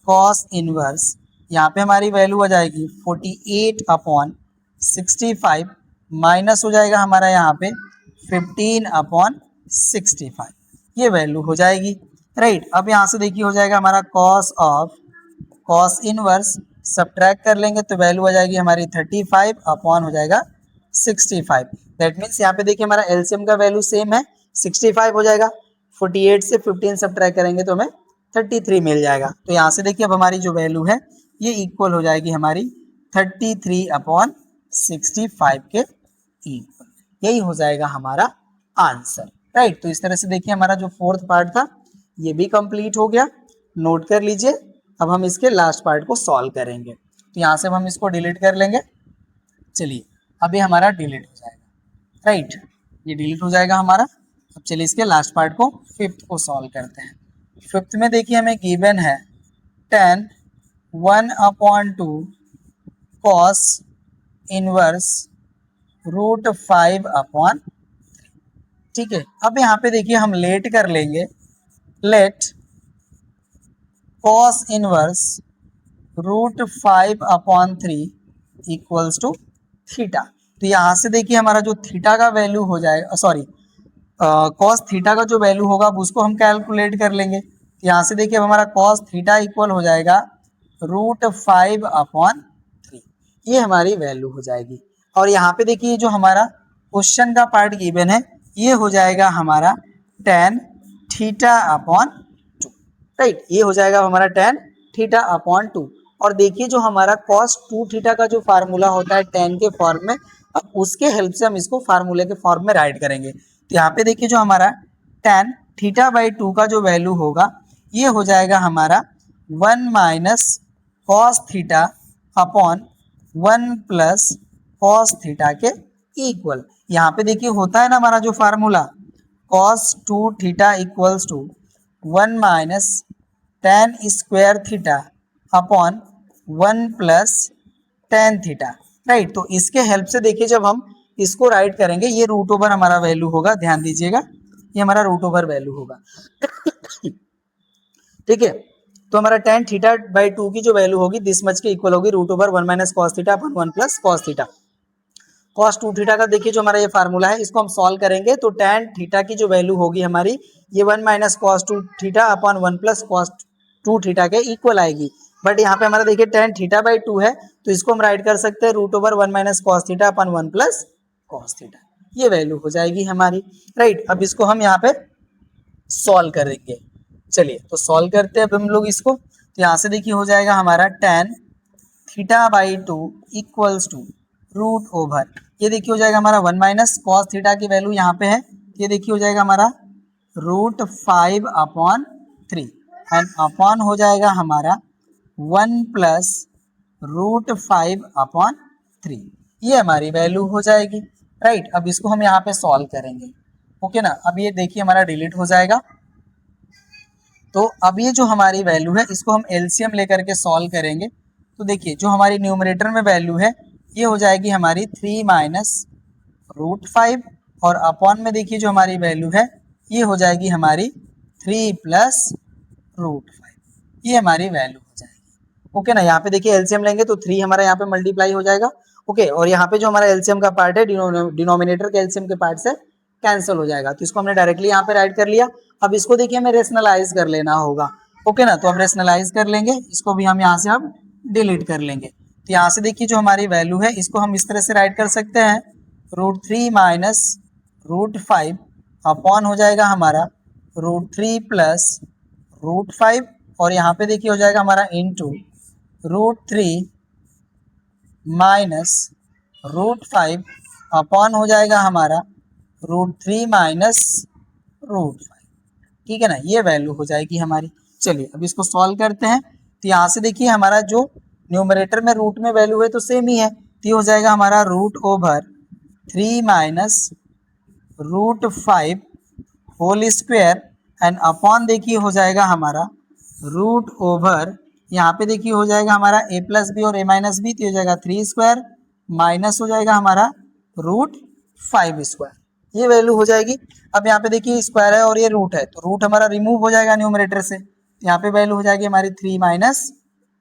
कॉस इनवर्स, यहाँ पे हमारी वैल्यू हो जाएगी 48/65 माइनस हो जाएगा हमारा यहाँ पे 15/65, ये वैल्यू हो जाएगी, राइट। अब यहाँ से देखिए हो जाएगा हमारा cos of cos inverse, subtract कर लेंगे तो वैल्यू हो जाएगी हमारी 35 अपॉन हो जाएगा 65, दैट मीन्स यहाँ पे देखिए हमारा एलसीएम का वैल्यू सेम है 65 हो जाएगा, 48 से 15 सब्ट्रैक्ट करेंगे तो हमें 33 मिल जाएगा। तो यहाँ से देखिए अब हमारी जो वैल्यू है ये इक्वल हो जाएगी हमारी 33/65 के इक्वल, यही हो जाएगा हमारा आंसर, राइट। तो इस तरह से देखिए हमारा जो फोर्थ पार्ट था ये भी कंप्लीट हो गया, नोट कर लीजिए। अब हम इसके लास्ट पार्ट को सॉल्व करेंगे, तो यहाँ से हम इसको डिलीट कर लेंगे। चलिए अभी हमारा डिलीट हो जाएगा, राइट, ये डिलीट हो जाएगा हमारा। अब चलिए इसके लास्ट पार्ट को, फिफ्थ को सॉल्व करते हैं। फिफ्थ में देखिए हमें गिवन है tan 1/2 cos इनवर्स √5/3। ठीक है, अब यहाँ पे देखिए हम लेट कर लेंगे, let cos inverse √5/3 equals to theta. तो यहाँ से देखिए हमारा जो थीटा का वैल्यू हो जाएगा, सॉरी कॉस थीटा का जो वैल्यू होगा अब उसको हम कैलकुलेट कर लेंगे। तो यहाँ से देखिए अब हमारा कॉस थीटा इक्वल हो जाएगा √5/3, ये हमारी वैल्यू हो जाएगी। और यहाँ पे देखिए जो हमारा क्वेश्चन का पार्ट गिवन है ये हो जाएगा हमारा tan θ/2, राइट, ये हो जाएगा हमारा tan θ/2। और देखिए जो हमारा cos 2θ का जो फार्मूला होता है tan के फॉर्म में, अब उसके हेल्प से हम इसको फार्मूले के फॉर्म में राइट करेंगे। तो यहाँ पे देखिए जो हमारा tan θ/2 का जो वैल्यू होगा ये हो जाएगा हमारा 1 - cos θ/1 + cos θ के इक्वल। यहाँ पे देखिए होता है ना हमारा जो formula cos 2θ equals to 1 - tan² θ/1 + tan θ, right. तो इसके हेल्प से देखिए जब हम इसको राइट करेंगे ये रूट ओवर हमारा वैल्यू होगा, ध्यान दीजिएगा ये हमारा रूट ओवर वैल्यू होगा। ठीक है, तो हमारा tan θ/2 की जो वैल्यू होगी दिस मच के इक्वल होगी √1 - cos θ/1 + cos θ। cos 2θ का देखिए जो हमारा ये फार्मूला है इसको हम सॉल्व करेंगे तो tan θ की जो वैल्यू होगी हमारी ये 1 - cos 2θ/1 + cos 2θ के इक्वल आएगी। बट यहाँ पे हमारा देखिए tan θ/2 है तो इसको हम राइट कर सकते हैं √1 - cos θ/1 + cos θ, ये वैल्यू हो जाएगी हमारी, राइट। अब इसको हम यहाँ पे सॉल्व करेंगे। चलिए तो सॉल्व करते हैं अब हम लोग इसको। तो यहाँ से देखिए हो जाएगा हमारा tan θ/2 equals to root over, ये देखिए हो जाएगा हमारा 1 - cos θ की वैल्यू यहाँ पे है, ये देखिए हो जाएगा हमारा √5/3 एंड अपॉन हो जाएगा हमारा 1 + √5/3, ये हमारी वैल्यू हो जाएगी, राइट। अब इसको हम यहाँ पे सॉल्व करेंगे, ओके ना। अब ये देखिए हमारा डिलीट हो जाएगा। तो अब ये जो हमारी वैल्यू है इसको हम एलसीएम लेकर के सॉल्व करेंगे। तो देखिए जो हमारी न्यूमरेटर में वैल्यू है ये हो जाएगी हमारी 3 - √5 और अपॉन में देखिए जो हमारी वैल्यू है ये हो जाएगी हमारी 3 + √5, ये हमारी वैल्यू हो जाएगी, ओके ना। यहाँ पे देखिए एलसीएम लेंगे तो 3 हमारा यहाँ पे मल्टीप्लाई हो जाएगा, ओके। और यहाँ पे जो हमारा एलसीएम का पार्ट है डिनोमिनेटर के एलसीएम के पार्ट से कैंसिल हो जाएगा, तो इसको हमने डायरेक्टली यहाँ पे राइट कर लिया। अब इसको देखिए हमें रेशनलाइज कर लेना होगा, ओके ना। तो अब रेशनलाइज कर लेंगे, इसको भी हम यहाँ से अब डिलीट कर लेंगे। तो यहाँ से देखिए जो हमारी वैल्यू है इसको हम इस तरह से राइट कर सकते हैं √3 - √5 अपॉन हो जाएगा हमारा √3 + √5 और यहाँ पे देखिए हो जाएगा हमारा इंटू √3 - √5 अपॉन हो जाएगा हमारा √3 - √5, ठीक है ना, ये वैल्यू हो जाएगी हमारी। चलिए अब इसको सॉल्व करते हैं। तो यहाँ से देखिए हमारा जो न्यूमरेटर में रूट में वैल्यू है तो सेम ही है, तो ये हो जाएगा हमारा √3 - √5 होल स्क्वायर एंड अपॉन देखिए हो जाएगा हमारा √ यहाँ पे देखिए हो जाएगा हमारा a + b और a - b, तो हो जाएगा 3² माइनस हो जाएगा हमारा √5², ये वैल्यू हो जाएगी। अब यहाँ पे देखिए स्क्वायर है और ये रूट है तो रूट हमारा रिमूव हो जाएगा न्यूमरेटर से, यहाँ पे वैल्यू हो जाएगी हमारी 3 -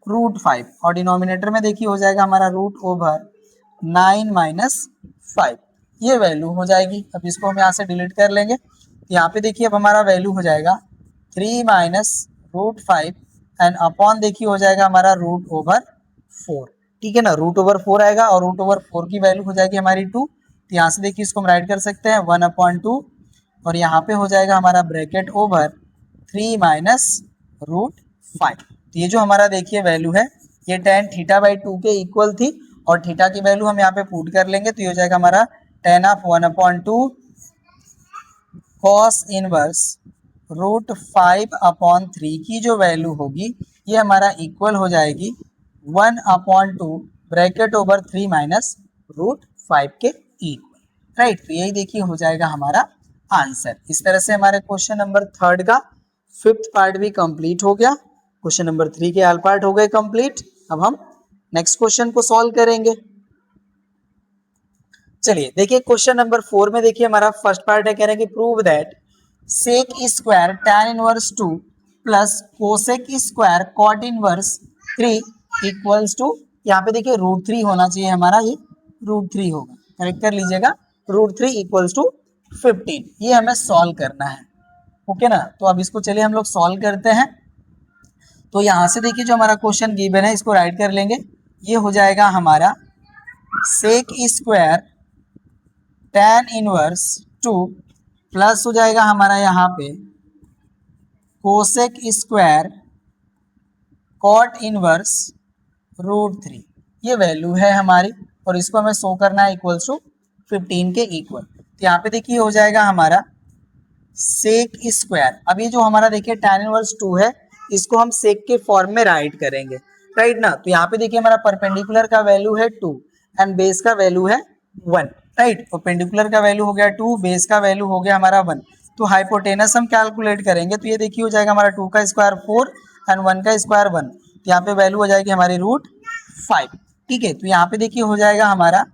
√5 और डिनोमिनेटर में देखिए हो जाएगा हमारा √9 - 5, ये वैल्यू हो जाएगी। अब इसको हम यहाँ से डिलीट कर लेंगे। यहाँ पे देखिए अब हमारा वैल्यू हो जाएगा 3 - √5 एंड अपॉन देखिए हो जाएगा हमारा √4, ठीक है ना। √4 आएगा और √4 की वैल्यू हो जाएगी हमारी 2, तो यहाँ से देखिए इसको हम राइट कर सकते हैं 1/2 और यहाँ पे हो जाएगा हमारा ब्रैकेट ओवर 3 - √5। तो ये जो हमारा देखिए वैल्यू है ये tan θ/2 के इक्वल थी और थीटा की वैल्यू हम यहाँ पे पुट कर लेंगे तो ये हो जाएगा हमारा tan of 1/2 cos इनवर्स √5/3 की जो वैल्यू होगी ये हमारा इक्वल हो जाएगी 1/2 ब्रैकेट ओवर 3 - √5 के इक्वल, राइट। तो यही देखिए हो जाएगा हमारा आंसर। इस तरह से हमारे क्वेश्चन नंबर 3 का 5th पार्ट भी कंप्लीट हो गया। क्वेश्चन नंबर 3 के ऑल पार्ट हो गए कंप्लीट। अब हम नेक्स्ट क्वेश्चन को सॉल्व करेंगे। चलिए देखिए क्वेश्चन नंबर 4 में देखिए हमारा फर्स्ट पार्ट है, कह रहे हैं कि prove that sec square tan inverse 2 plus cosec square cot inverse 3 equals to, यहाँ पे देखिए √3 होना चाहिए हमारा, ये √3 होगा, करेक्ट कर लीजिएगा, √3 इक्वल्स टू 15। ये हमें सॉल्व करना है, ओके ना। तो अब इसको चलिए हम लोग सॉल्व करते हैं। तो यहाँ से देखिए जो हमारा क्वेश्चन गिवन है इसको राइट कर लेंगे। ये हो जाएगा हमारा sec square tan inverse 2 plus हो जाएगा हमारा यहाँ पे कोसेक स्क्वायर कॉट इनवर्स √3। ये वैल्यू है हमारी और इसको हमें शो करना है इक्वल्स टू 15 के इक्वल। तो यहाँ पे देखिए हो जाएगा हमारा सेक स्क्वायर। अब ये जो हमारा देखिए tan इनवर्स 2 है इसको हम सेक के फॉर्म में राइट करेंगे, राइट ना। तो यहाँ पे देखिए हमारा परपेंडिकुलर का वैल्यू है 2 एंड बेस का वैल्यू है 1, राइट। परपेंडिकुलर का वैल्यू हो गया 2, बेस का वैल्यू हो गया हमारा 1। तो हाइपोटेनस हम कैलकुलेट करेंगे तो ये देखिए हो जाएगा हमारा 2 का स्क्वायर 4 एंड 1 का स्क्वायर 1। तो यहाँ पे वैल्यू हो जाएगी हमारी √5, ठीक है। तो यहाँ पे देखिए हो जाएगा हमारा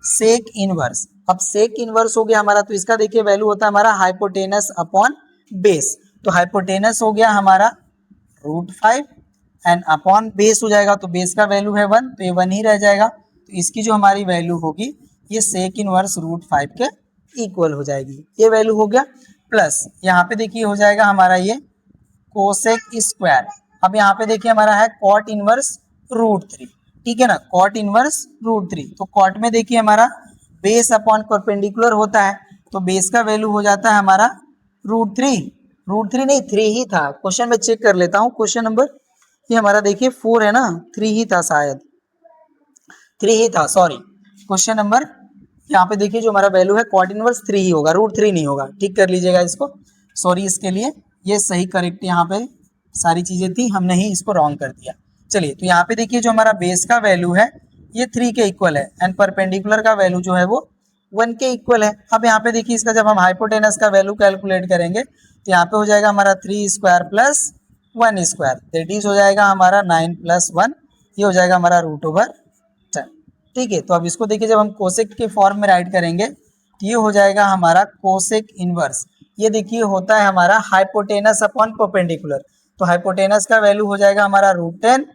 सेक इनवर्स। अब सेक इनवर्स हो गया हमारा, तो इसका देखिए वैल्यू होता है हमारा हाइपोटेनस अपॉन बेस। तो हाइपोटेनस हो गया हमारा √5 एंड अपॉन बेस हो जाएगा, तो बेस का वैल्यू है 1, तो ये 1 ही रह जाएगा। तो इसकी जो हमारी वैल्यू होगी ये सेक इनवर्स √5 के इक्वल हो जाएगी। ये वैल्यू हो गया। प्लस यहाँ पे देखिए हो जाएगा हमारा ये कोसेक स्क्वायर। अब यहाँ पे देखिए हमारा है कॉट इनवर्स √3, ठीक है ना, कॉट इनवर्स √3। तो कॉट में देखिए हमारा बेस अपॉन परपेंडिकुलर होता है, तो बेस का वैल्यू हो जाता है हमारा √3 नहीं 3 ही था। क्वेश्चन में चेक कर लेता हूँ, क्वेश्चन नंबर ये हमारा देखिए 4 है ना, 3 ही था शायद, 3 ही था, सॉरी। क्वेश्चन नंबर यहाँ पे देखिए जो हमारा वैल्यू है कॉट इनवर्स 3 ही होगा, √3 नहीं होगा, ठीक कर लीजिएगा इसको, सॉरी इसके लिए। ये सही करेक्ट यहाँ पे सारी चीजें थी, हमने ही इसको रॉन्ग कर दिया। चलिए तो यहाँ पे देखिए जो हमारा बेस का वैल्यू है ये 3 के इक्वल है एंड परपेंडिकुलर का वैल्यू जो है वो 1 के इक्वल है। अब यहाँ पे देखिए इसका जब हम हाइपोटेनस का वैल्यू कैलकुलेट करेंगे तो यहाँ पे हो जाएगा हमारा 3 square plus 1 square, that is हो जाएगा हमारा 9 + 1, ये हो जाएगा हमारा √10, ठीक है। तो अब इसको देखिए जब हम कोसेक के फॉर्म में राइट करेंगे तो ये हो जाएगा हमारा कोसेक इनवर्स। ये देखिए होता है हमारा हाइपोटेनस अपॉन परपेंडिकुलर, तो हाइपोटेनस का वैल्यू हो जाएगा हमारा √10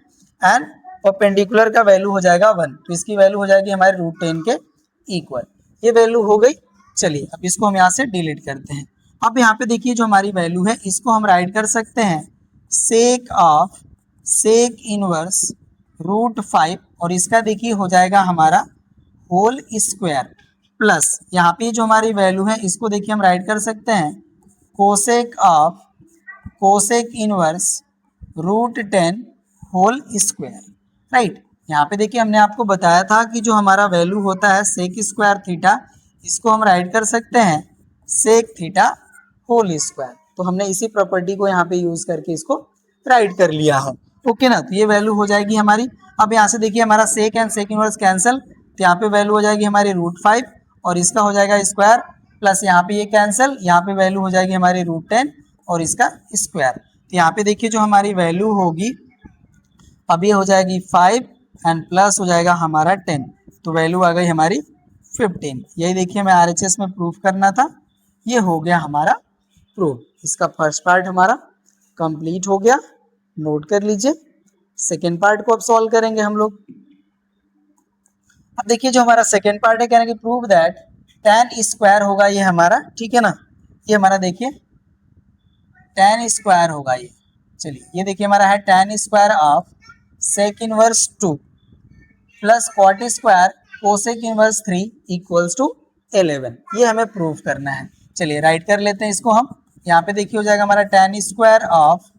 एंड परपेंडिकुलर का वैल्यू हो जाएगा 1, तो इसकी वैल्यू हो जाएगी हमारे √10 के इक्वल। ये वैल्यू हो गई। चलिए अब इसको हम यहाँ से डिलीट करते हैं। अब यहाँ पे देखिए जो हमारी वैल्यू है इसको हम राइट कर सकते हैं सेक ऑफ सेक इनवर्स √5 और इसका देखिए हो जाएगा हमारा होल स्क्वायर प्लस यहाँ पे जो हमारी वैल्यू है इसको देखिए हम राइट कर सकते हैं cosec of cosec inverse √10 whole square, right. यहाँ पे देखिए हमने आपको बताया था कि जो हमारा वैल्यू होता है सेक स्क्वायर थीटा, इसको हम राइट कर सकते हैं सेक थीटा होल स्क्वायर। तो हमने इसी प्रॉपर्टी को यहाँ पे यूज करके इसको राइट कर लिया है, ओके ना। तो ये वैल्यू हो जाएगी हमारी। अब यहाँ से देखिए हमारा सेक एंड सेक इनवर्स कैंसिल, तो यहाँ पे वैल्यू हो जाएगी हमारी √5 और इसका हो जाएगा स्क्वायर प्लस यहाँ पे ये कैंसिल, यहाँ पे वैल्यू हो जाएगी हमारी √10 और इसका स्क्वायर। तो यहाँ पे देखिए जो हमारी वैल्यू होगी अब ये हो जाएगी 5 एंड प्लस हो जाएगा हमारा 10, तो वैल्यू आ गई हमारी 15। यही देखिए हमें RHS में प्रूफ करना था, ये हो गया हमारा प्रूफ। इसका फर्स्ट पार्ट हमारा कंप्लीट हो गया, नोट कर लीजिए। सेकेंड पार्ट को अब सॉल्व करेंगे हम लोग। अब देखिए जो हमारा सेकेंड पार्ट है, कहना कि प्रूव दैट tan स्क्वायर होगा ये हमारा, ठीक है ना, ये हमारा देखिए tan स्क्वायर होगा ये। चलिए ये देखिए हमारा है tan square of sec inverse 2 plus cot square cosec inverse 3 equals to 11, ये हमें प्रूफ करना है। चलिए राइट कर लेते हैं इसको हम। यहाँ पे देखिए हो जाएगा हमारा tan square of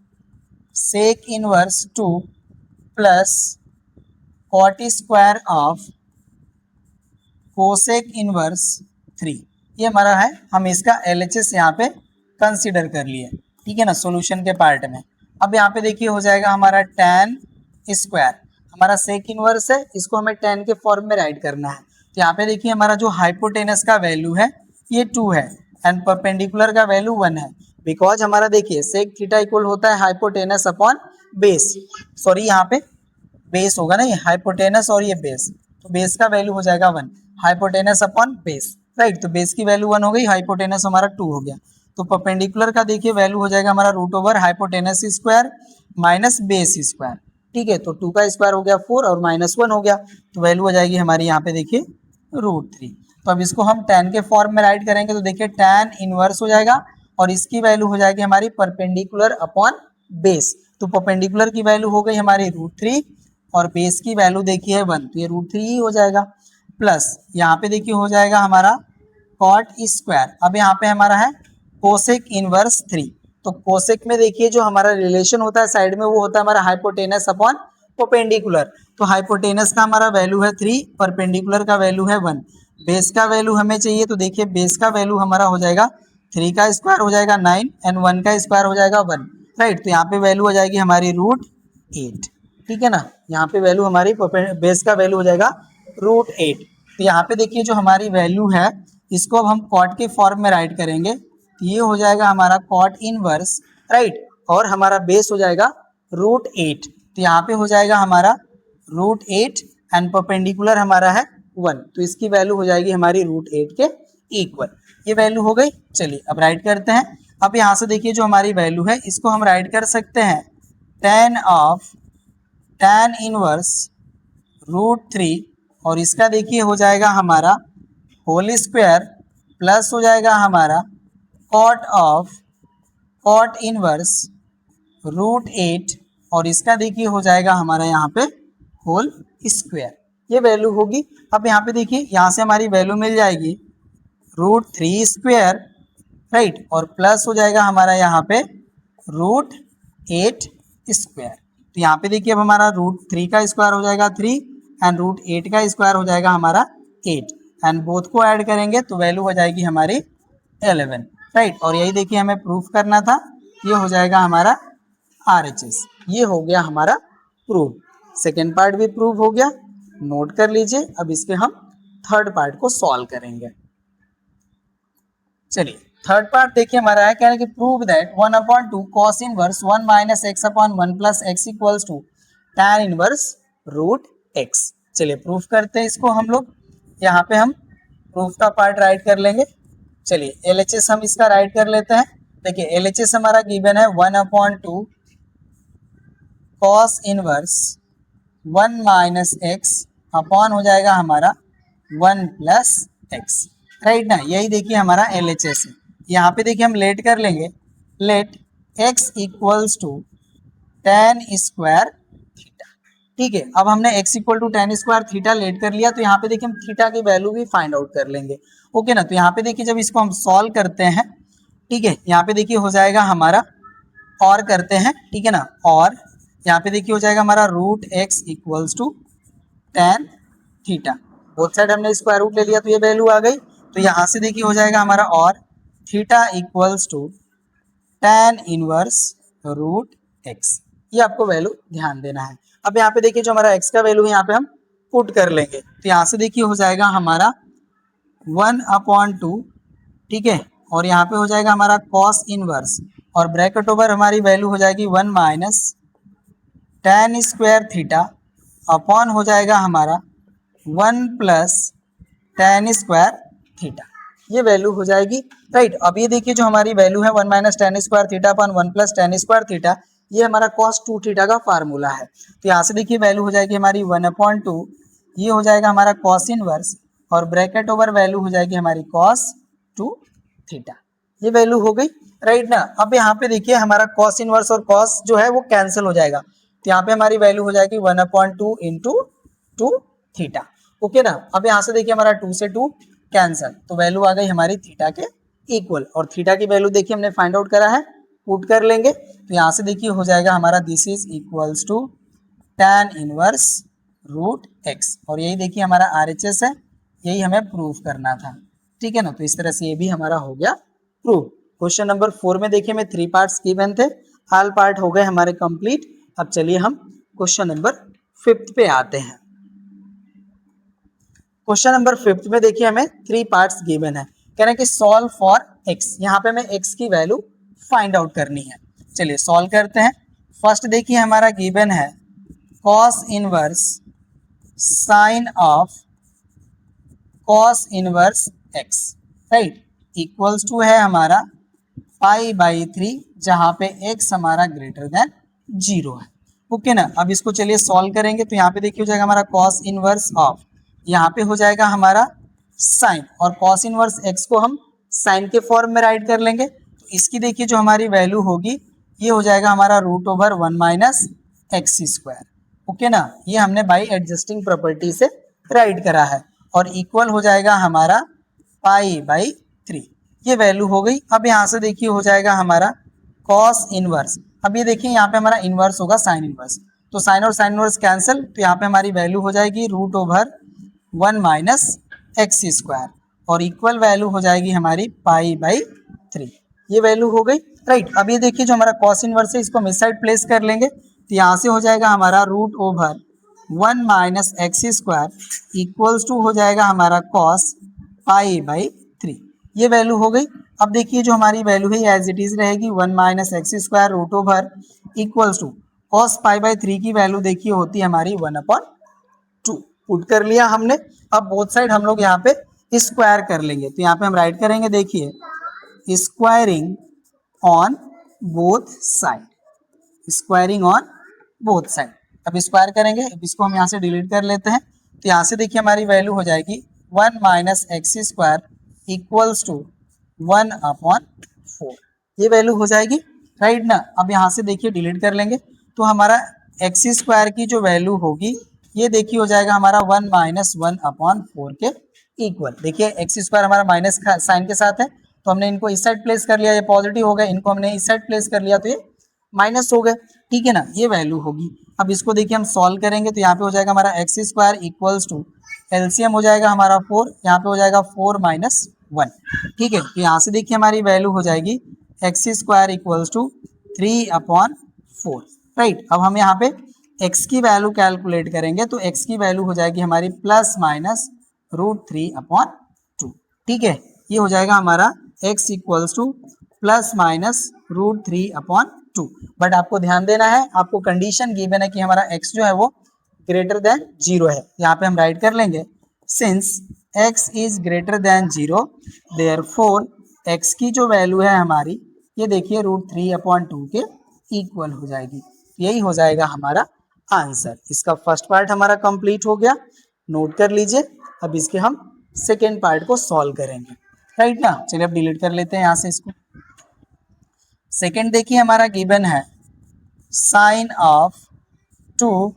sec inverse 2 plus cot square of cosec inverse 3, ये हमारा है। हम इसका LHS यहाँ पे कंसीडर कर लिए, ठीक है ना, सॉल्यूशन के पार्ट में। अब यहाँ पे देखिए हो जाएगा हमारा tan स्क्वायर, हमारा सेक इनवर्स है, इसको हमें tan के फॉर्म में राइट करना है। तो यहाँ पे देखिए हमारा जो हाइपोटेनस का वैल्यू है ये 2 है एंड परपेंडिकुलर का वैल्यू 1 है, बिकॉज हमारा देखिए सेक थीटा इक्वल होता है हाइपोटेनस अपॉन बेस, सॉरी यहाँ पे बेस होगा ना, ये हाइपोटेनस और ये बेस, तो बेस का वैल्यू हो जाएगा 1, हाइपोटेनस अपॉन बेस, राइट। तो बेस की वैल्यू 1 हो गई, हाइपोटेनस हमारा 2 हो गया। तो परपेंडिकुलर का देखिए वैल्यू हो जाएगा हमारा root over hypotenuse square minus base square, ठीक है। तो 2 का स्क्वायर हो गया 4 और माइनस 1 हो गया, तो वैल्यू हो जाएगी हमारी यहाँ पे देखिए √3। तो अब इसको हम tan के फॉर्म में राइट करेंगे तो देखिए tan इनवर्स हो जाएगा और इसकी वैल्यू हो जाएगी हमारी परपेंडिकुलर अपॉन बेस। तो परपेंडिकुलर की वैल्यू हो गई हमारी √3 और बेस की वैल्यू देखिए 1, तो ये √3 ही हो जाएगा। प्लस यहाँ पे देखिए हो जाएगा हमारा कॉट स्क्वायर, अब यहाँ पे हमारा है कोसेक इनवर्स 3। तो कोसेक में देखिए जो हमारा रिलेशन होता है साइड में वो होता है हमारा हाइपोटेनस अपॉन परपेंडिकुलर। तो हाइपोटेनस का हमारा वैल्यू है 3, परपेंडिकुलर का वैल्यू है 1, बेस का वैल्यू हमें चाहिए, तो देखिए बेस का वैल्यू हमारा हो जाएगा 3 का स्क्वायर हो जाएगा 9 एंड 1 का स्क्वायर हो जाएगा 1, राइट। तो यहाँ पे वैल्यू हो जाएगी हमारी √8, ठीक है ना। यहाँ पे वैल्यू हमारी बेस का वैल्यू हो जाएगा √8। तो यहाँ पे देखिए जो हमारी वैल्यू है इसको अब हम कॉट के फॉर्म में राइट करेंगे, तो ये हो जाएगा हमारा कॉट इनवर्स, राइट, और हमारा बेस हो जाएगा √8। तो यहाँ पे हो जाएगा हमारा √8 एंड परपेंडिकुलर हमारा है 1, तो इसकी वैल्यू हो जाएगी हमारी √8 के इक्वल। ये वैल्यू हो गई। चलिए अब राइट करते हैं। अब यहाँ से देखिए जो हमारी वैल्यू है इसको हम राइट कर सकते हैं tan इनवर्स √3 और इसका देखिए हो जाएगा हमारा होल स्क्वायर प्लस हो जाएगा हमारा कॉट इनवर्स √8 और इसका देखिए हो जाएगा हमारा यहाँ पे होल स्क्वायर, ये वैल्यू होगी। अब यहाँ पे देखिए यहाँ से हमारी वैल्यू मिल जाएगी √3 स्क्वायर, राइट, और प्लस हो जाएगा हमारा यहाँ पे √8 स्क्वायर। तो यहाँ पे देखिए अब हमारा √3 का स्क्वायर हो जाएगा 3 एंड √8 का स्क्वायर हो जाएगा हमारा 8 एंड बोथ को ऐड करेंगे तो वैल्यू हो जाएगी हमारी 11, राइट। और यही देखिए हमें प्रूफ करना था, ये हो जाएगा हमारा RHS, ये हो गया हमारा प्रूफ। सेकेंड पार्ट भी प्रूफ हो गया, नोट कर लीजिए। अब इसके हम थर्ड पार्ट को सॉल्व करेंगे। चलिए थर्ड पार्ट देखिए हमारा है क्या है कि prove that 1/2 cos inverse 1 minus x upon 1 plus x equals to tan inverse √x। चलिए प्रूफ करते हैं इसको हम लोग। यहाँ पे हम प्रूफ का पार्ट राइट कर लेंगे। चलिए LHS हम इसका राइट कर लेते हैं। देखिए LHS हमारा गिवन है 1/2 cos inverse 1 minus x upon हो जाएगा हमारा 1 प्लस एक्स, राइट ना। यही देखिए हमारा LHS है। यहाँ पे देखिए हम लेट कर लेंगे, let x equals to tan square theta, ठीक है। अब हमने x equal to tan square theta let कर लिया, तो यहाँ पे देखिए हम थीटा की वैल्यू भी फाइंड आउट कर लेंगे, ओके ना। तो यहाँ पे देखिए जब इसको हम सॉल्व करते हैं, ठीक है, यहाँ पे देखिए हो जाएगा हमारा और करते हैं, ठीक है ना, और यहाँ पे देखिए हो जाएगा हमारा √x equals to tan theta, both side हमने स्क्वायर रूट ले लिया तो ये वैल्यू आ गई। तो यहाँ से देखिए हो जाएगा हमारा और theta equals to tan inverse √x, ये आपको वैल्यू ध्यान देना है। अब यहाँ पे देखिए जो हमारा x का वैल्यू है यहाँ पे हम पुट कर लेंगे, तो यहाँ से देखिए हो जाएगा हमारा 1/2, ठीक है, और यहाँ पे हो जाएगा हमारा cos इनवर्स और ब्रैकेट ओवर हमारी वैल्यू हो जाएगी 1 minus tan square theta upon हो जाएगा हमारा 1 प्लस tan स्क्वायर थीटा, ये वैल्यू हो जाएगी, राइट। अब ये देखिए जो हमारी वैल्यू है 1 minus tan square theta upon 1 plus tan square theta, ये हमारा cos 2 थीटा का फार्मूला है। तो यहाँ से देखिए वैल्यू हो जाएगी हमारी 1/2, ये हो जाएगा हमारा cos इनवर्स और ब्रैकेट ओवर वैल्यू हो जाएगी हमारी cos 2 थीटा, ये वैल्यू हो गई, राइट ना। अब यहाँ पे देखिए हमारा cos इनवर्स और cos जो है वो कैंसिल हो जाएगा, तो यहाँ पे हमारी वैल्यू हो जाएगी 1/2 इंटू 2 थीटा, ओके ना। अब यहाँ से देखिए हमारा 2 से 2 कैंसिल, तो वैल्यू आ गई हमारी थीटा के इक्वल, और थीटा की वैल्यू देखिए हमने फाइंड आउट करा है, पुट कर लेंगे। तो यहाँ से देखिए हो जाएगा हमारा this is equals to tan inverse √x, और यही देखिए हमारा RHS है, यही हमें प्रूफ करना था, ठीक है ना। तो इस तरह से ये भी हमारा हो गया प्रूफ। क्वेश्चन नंबर 4 में देखिए हमें 3 पार्ट्स गिवन थे, ऑल पार्ट हो गए हमारे कंप्लीट। अब चलिए हम क्वेश्चन नंबर 5 पे आते हैं। क्वेश्चन नंबर 5 में देखिए हमें 3 पार्ट्स गिवन है, कह रहे हैं कि सॉल्व फॉर एक्स, यहाँ पे हमें एक्स की वैल्यू फाइंड आउट करनी है। चलिए सॉल्व करते हैं। फर्स्ट देखिए हमारा गिवन है cos inverse sine of cos inverse x, right, equals to है हमारा पाई/3, जहां पे एक्स हमारा ग्रेटर देन 0 है। ओके ना। अब इसको चलिए सॉल्व करेंगे तो यहाँ पे देखिए हो जाएगा हमारा कॉस इनवर्स ऑफ, यहाँ पे हो जाएगा हमारा साइन, और कॉस इनवर्स एक्स को हम साइन के फॉर्म में राइट कर लेंगे। तो इसकी देखिए जो हमारी वैल्यू होगी ये हो जाएगा हमारा √1 माइनस एक्स स्क्वायर। ओके ना, ये हमने बाई एडजस्टिंग प्रॉपर्टी से राइट करा है, और इक्वल हो जाएगा हमारा पाई/3, ये वैल्यू हो गई। अब यहाँ से देखिए हो जाएगा हमारा कॉस इनवर्स, अब ये देखिए यहाँ पे हमारा इनवर्स होगा साइन इनवर्स, तो साइन और साइन इनवर्स कैंसिल, तो यहाँ पे हमारी वैल्यू हो जाएगी √1 माइनस एक्स स्क्वायर, और इक्वल वैल्यू हो जाएगी हमारी पाई/3, ये वैल्यू हो गई, राइट। अब ये देखिए जो हमारा कॉस इनवर्स है इसको हम इस साइड प्लेस कर लेंगे, तो यहाँ से हो जाएगा हमारा √1 minus x square equals to हो जाएगा हमारा कॉस पाई/3, ये वैल्यू हो गई। अब देखिए जो हमारी वैल्यू है एज इट इज रहेगी 1 minus x square √1 equals to cos पाई/3 की वैल्यू देखिए होती है हमारी 1/2, पुट कर लिया हमने। अब बोथ साइड हम लोग यहाँ पे स्क्वायर कर लेंगे, तो यहाँ पे हम राइट करेंगे देखिए squaring on both side, squaring on both side. अब स्क्वायर करेंगे, अब इसको हम यहाँ से डिलीट कर लेते हैं, तो यहाँ से देखिए हमारी वैल्यू हो जाएगी 1 minus x square equals to 1/4, ये वैल्यू हो जाएगी, राइट ना। अब यहाँ से देखिए डिलीट कर लेंगे, तो हमारा एक्स स्क्वायर की जो वैल्यू होगी ये देखिए हो जाएगा हमारा 1 माइनस 1/4 के इक्वल। देखिए एक्स स्क्वायर हमारा माइनस साइन के साथ है, तो हमने इनको इस साइड प्लेस कर लिया, ये पॉजिटिव हो गए, इनको हमने इस साइड प्लेस कर लिया तो ये माइनस हो गए, ठीक है ना, ये वैल्यू होगी। अब इसको देखिए हम सॉल्व करेंगे, तो यहाँ पे हो जाएगा हमारा x square equals to LCM हो जाएगा हमारा 4, यहाँ पे हो जाएगा 4 माइनस 1, ठीक है। तो यहाँ से देखिए हमारी वैल्यू हो जाएगी x square equals to 3/4, right. अब हम यहाँ पे x की वैल्यू कैलकुलेट करेंगे, तो x की वैल्यू हो जाएगी हमारी प्लस माइनस √3/2, ठीक है, ये हो जाएगा हमारा x equals two plus minus √3/2। But आपको ध्यान देना है, आपको कंडीशन गिवन है कि हमारा x जो है वो ग्रेटर देन 0 है। यहाँ पे हम राइट कर लेंगे since x is greater than 0 therefore x की जो वैल्यू है हमारी ये देखिए √3/2 के इक्वल हो जाएगी, यही हो जाएगा हमारा आंसर। इसका फर्स्ट पार्ट हमारा कंप्लीट हो गया, नोट कर लीजिए। अब इसके हम सेकेंड पार्ट को सॉल्व करेंगे, राइट ना। चलिए अब डिलीट कर लेते हैं यहाँ से इसको। सेकेंड देखिए हमारा गिवन है sine of 2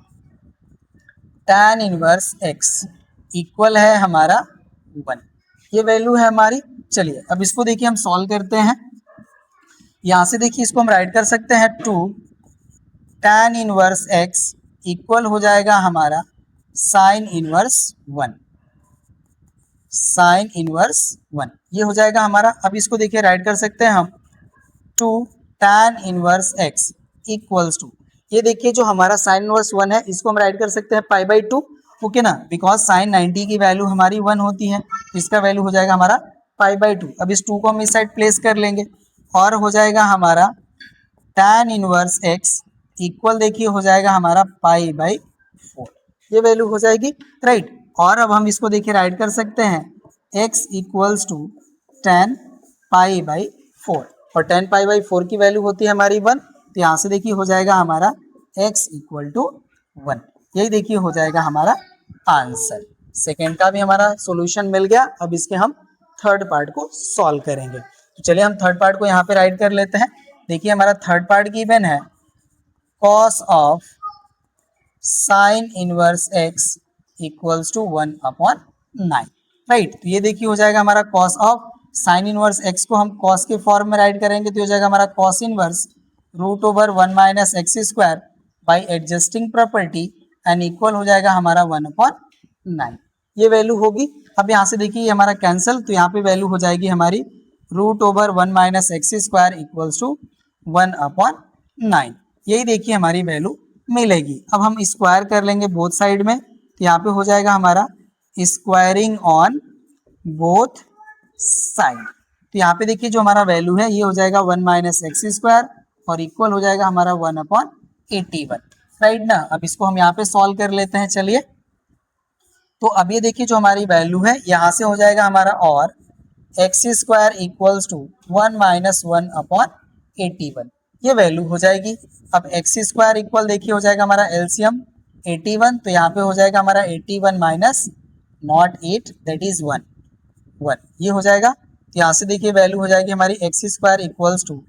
tan inverse x equal है हमारा 1, ये वैल्यू है हमारी। चलिए अब इसको देखिए हम सॉल्व करते हैं। यहाँ से देखिए इसको हम राइट कर सकते हैं 2 tan इनवर्स x इक्वल हो जाएगा हमारा साइन इनवर्स 1, साइन इनवर्स 1, ये हो जाएगा हमारा। अब इसको देखिए राइट कर सकते हैं हम 2 tan inverse x equals to, ये देखिए जो हमारा साइन इनवर्स 1 है इसको हम राइट कर सकते हैं पाई/2, ओके ना, बिकॉज साइन 90 की वैल्यू हमारी 1 होती है, तो इसका वैल्यू हो जाएगा हमारा पाई/2। अब इस 2 को हम इस साइड प्लेस कर लेंगे, और हो जाएगा हमारा tan इनवर्स x इक्वल देखिए हो जाएगा हमारा पाई/4, ये वैल्यू हो जाएगी, राइट। और अब हम इसको देखिए राइट कर सकते हैं x इक्वल्स टू tan पाई/4, और tan पाई/4 की वैल्यू होती है हमारी 1, तो यहाँ से देखिए हो जाएगा हमारा x इक्वल टू 1, यही देखिए हो जाएगा हमारा आंसर। सेकेंड का भी हमारा सॉल्यूशन मिल गया। अब इसके हम थर्ड पार्ट को सॉल्व करेंगे, तो चलिए हम थर्ड पार्ट को यहाँ पे राइट कर लेते हैं। देखिए हमारा थर्ड पार्ट गिवन है cos of sine inverse x equals to 1/9, right. तो ये देखिए हो जाएगा हमारा cos of sine inverse x को हम cos के फॉर्म में राइट करेंगे, तो हो जाएगा हमारा cos inverse √1 minus x square by adjusting property and equal हो जाएगा हमारा 1/9, ये वैल्यू होगी। अब यहाँ से देखिए ये हमारा कैंसिल, तो यहाँ पे वैल्यू हो जाएगी हमारी √1 minus x square equals to 1/9, यही देखिए हमारी वैल्यू मिलेगी। अब हम स्क्वायर कर लेंगे बोथ साइड में, तो यहाँ पे हो जाएगा हमारा स्क्वायरिंग ऑन बोथ साइड, तो यहाँ पे देखिए जो हमारा वैल्यू है ये हो जाएगा 1 माइनस एक्स स्क्वायर और इक्वल हो जाएगा हमारा 1/81, राइट ना। अब इसको हम यहाँ पे सॉल्व कर लेते हैं, चलिए। तो अब ये देखिए जो हमारी वैल्यू है यहाँ से हो जाएगा हमारा और x square equals to 1 minus 1/81, ये वैल्यू हो जाएगी। अब एक्स स्क्वायर इक्वल देखिए हो जाएगा हमारा एलसीएम 81, तो यहाँ पे हो जाएगा हमारा 81 माइनस नॉट 8 दैट इज 1, ये हो जाएगा। तो यहाँ से देखिए वैल्यू हो जाएगी हमारी x square equals to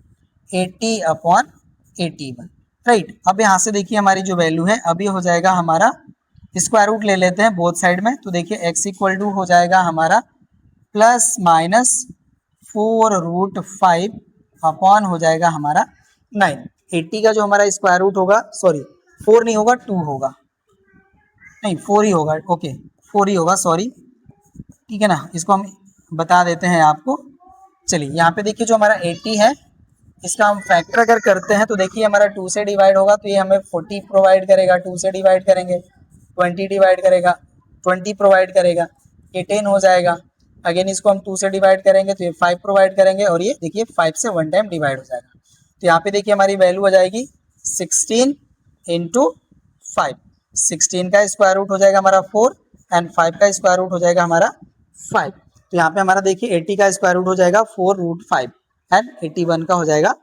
80/81, right. अब यहाँ से देखिए हमारी जो वैल्यू है अब ये हो जाएगा हमारा स्क्वायर रूट ले लेते हैं बोथ साइड में। तो देखिए एक्स इक्वल टू हो जाएगा हमारा प्लस माइनस 4√5 अपॉन हो जाएगा हमारा 9। 80 का जो हमारा स्क्वायर रूट होगा, सॉरी 4 नहीं होगा 2 होगा, नहीं 4 ही होगा, ओके 4 ही होगा, सॉरी, ठीक है ना। इसको हम बता देते हैं आपको। चलिए यहाँ पे देखिए जो हमारा 80 है इसका हम फैक्टर अगर करते हैं तो देखिए हमारा 2 से डिवाइड होगा तो ये हमें 40 प्रोवाइड करेगा, 2 से डिवाइड करेंगे 20 डिवाइड करेगा, 20 प्रोवाइड करेगा, ये 10 हो जाएगा। अगेन इसको हम 2 से डिवाइड करेंगे तो ये 5 प्रोवाइड करेंगे और ये देखिए 5 से 1 टाइम डिवाइड हो जाएगा। तो यहाँ पे देखिए हमारी वैल्यू हो जाएगी 16 इंटू 5। 16 का स्क्वायर रूट हो जाएगा हमारा 4 एंड 5 का स्क्वायर रूट हो जाएगा हमारा 5। तो यहाँ पे हमारा देखिए 80 का स्क्वायर रूट हो जाएगा 4√5 एंड 81 का हो जाएगा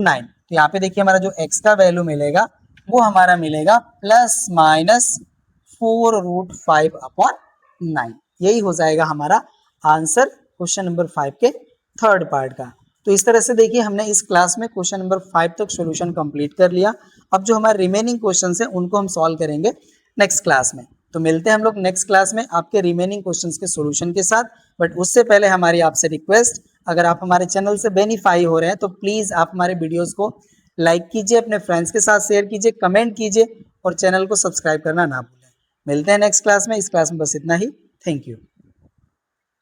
9। तो यहाँ पे देखिए हमारा जो x का वैल्यू मिलेगा वो हमारा मिलेगा प्लस माइनस 4√5/9, यही हो जाएगा हमारा आंसर क्वेश्चन नंबर 5 के थर्ड पार्ट का। तो इस तरह से देखिए हमने इस क्लास में क्वेश्चन नंबर 5 तक सॉल्यूशन कंप्लीट कर लिया। अब जो हमारे रिमेनिंग क्वेश्चंस हैं उनको हम सॉल्व करेंगे नेक्स्ट क्लास में। तो मिलते हैं हम लोग नेक्स्ट क्लास में आपके रिमेनिंग क्वेश्चंस के सॉल्यूशन के साथ। बट उससे पहले हमारी आपसे रिक्वेस्ट, अगर आप हमारे चैनल से बेनिफाई हो रहे हैं तो प्लीज़ आप हमारे वीडियोज़ को लाइक कीजिए, अपने फ्रेंड्स के साथ शेयर कीजिए, कमेंट कीजिए और चैनल को सब्सक्राइब करना ना भूलें। मिलते हैं नेक्स्ट क्लास में। इस क्लास में बस इतना ही। Thank you.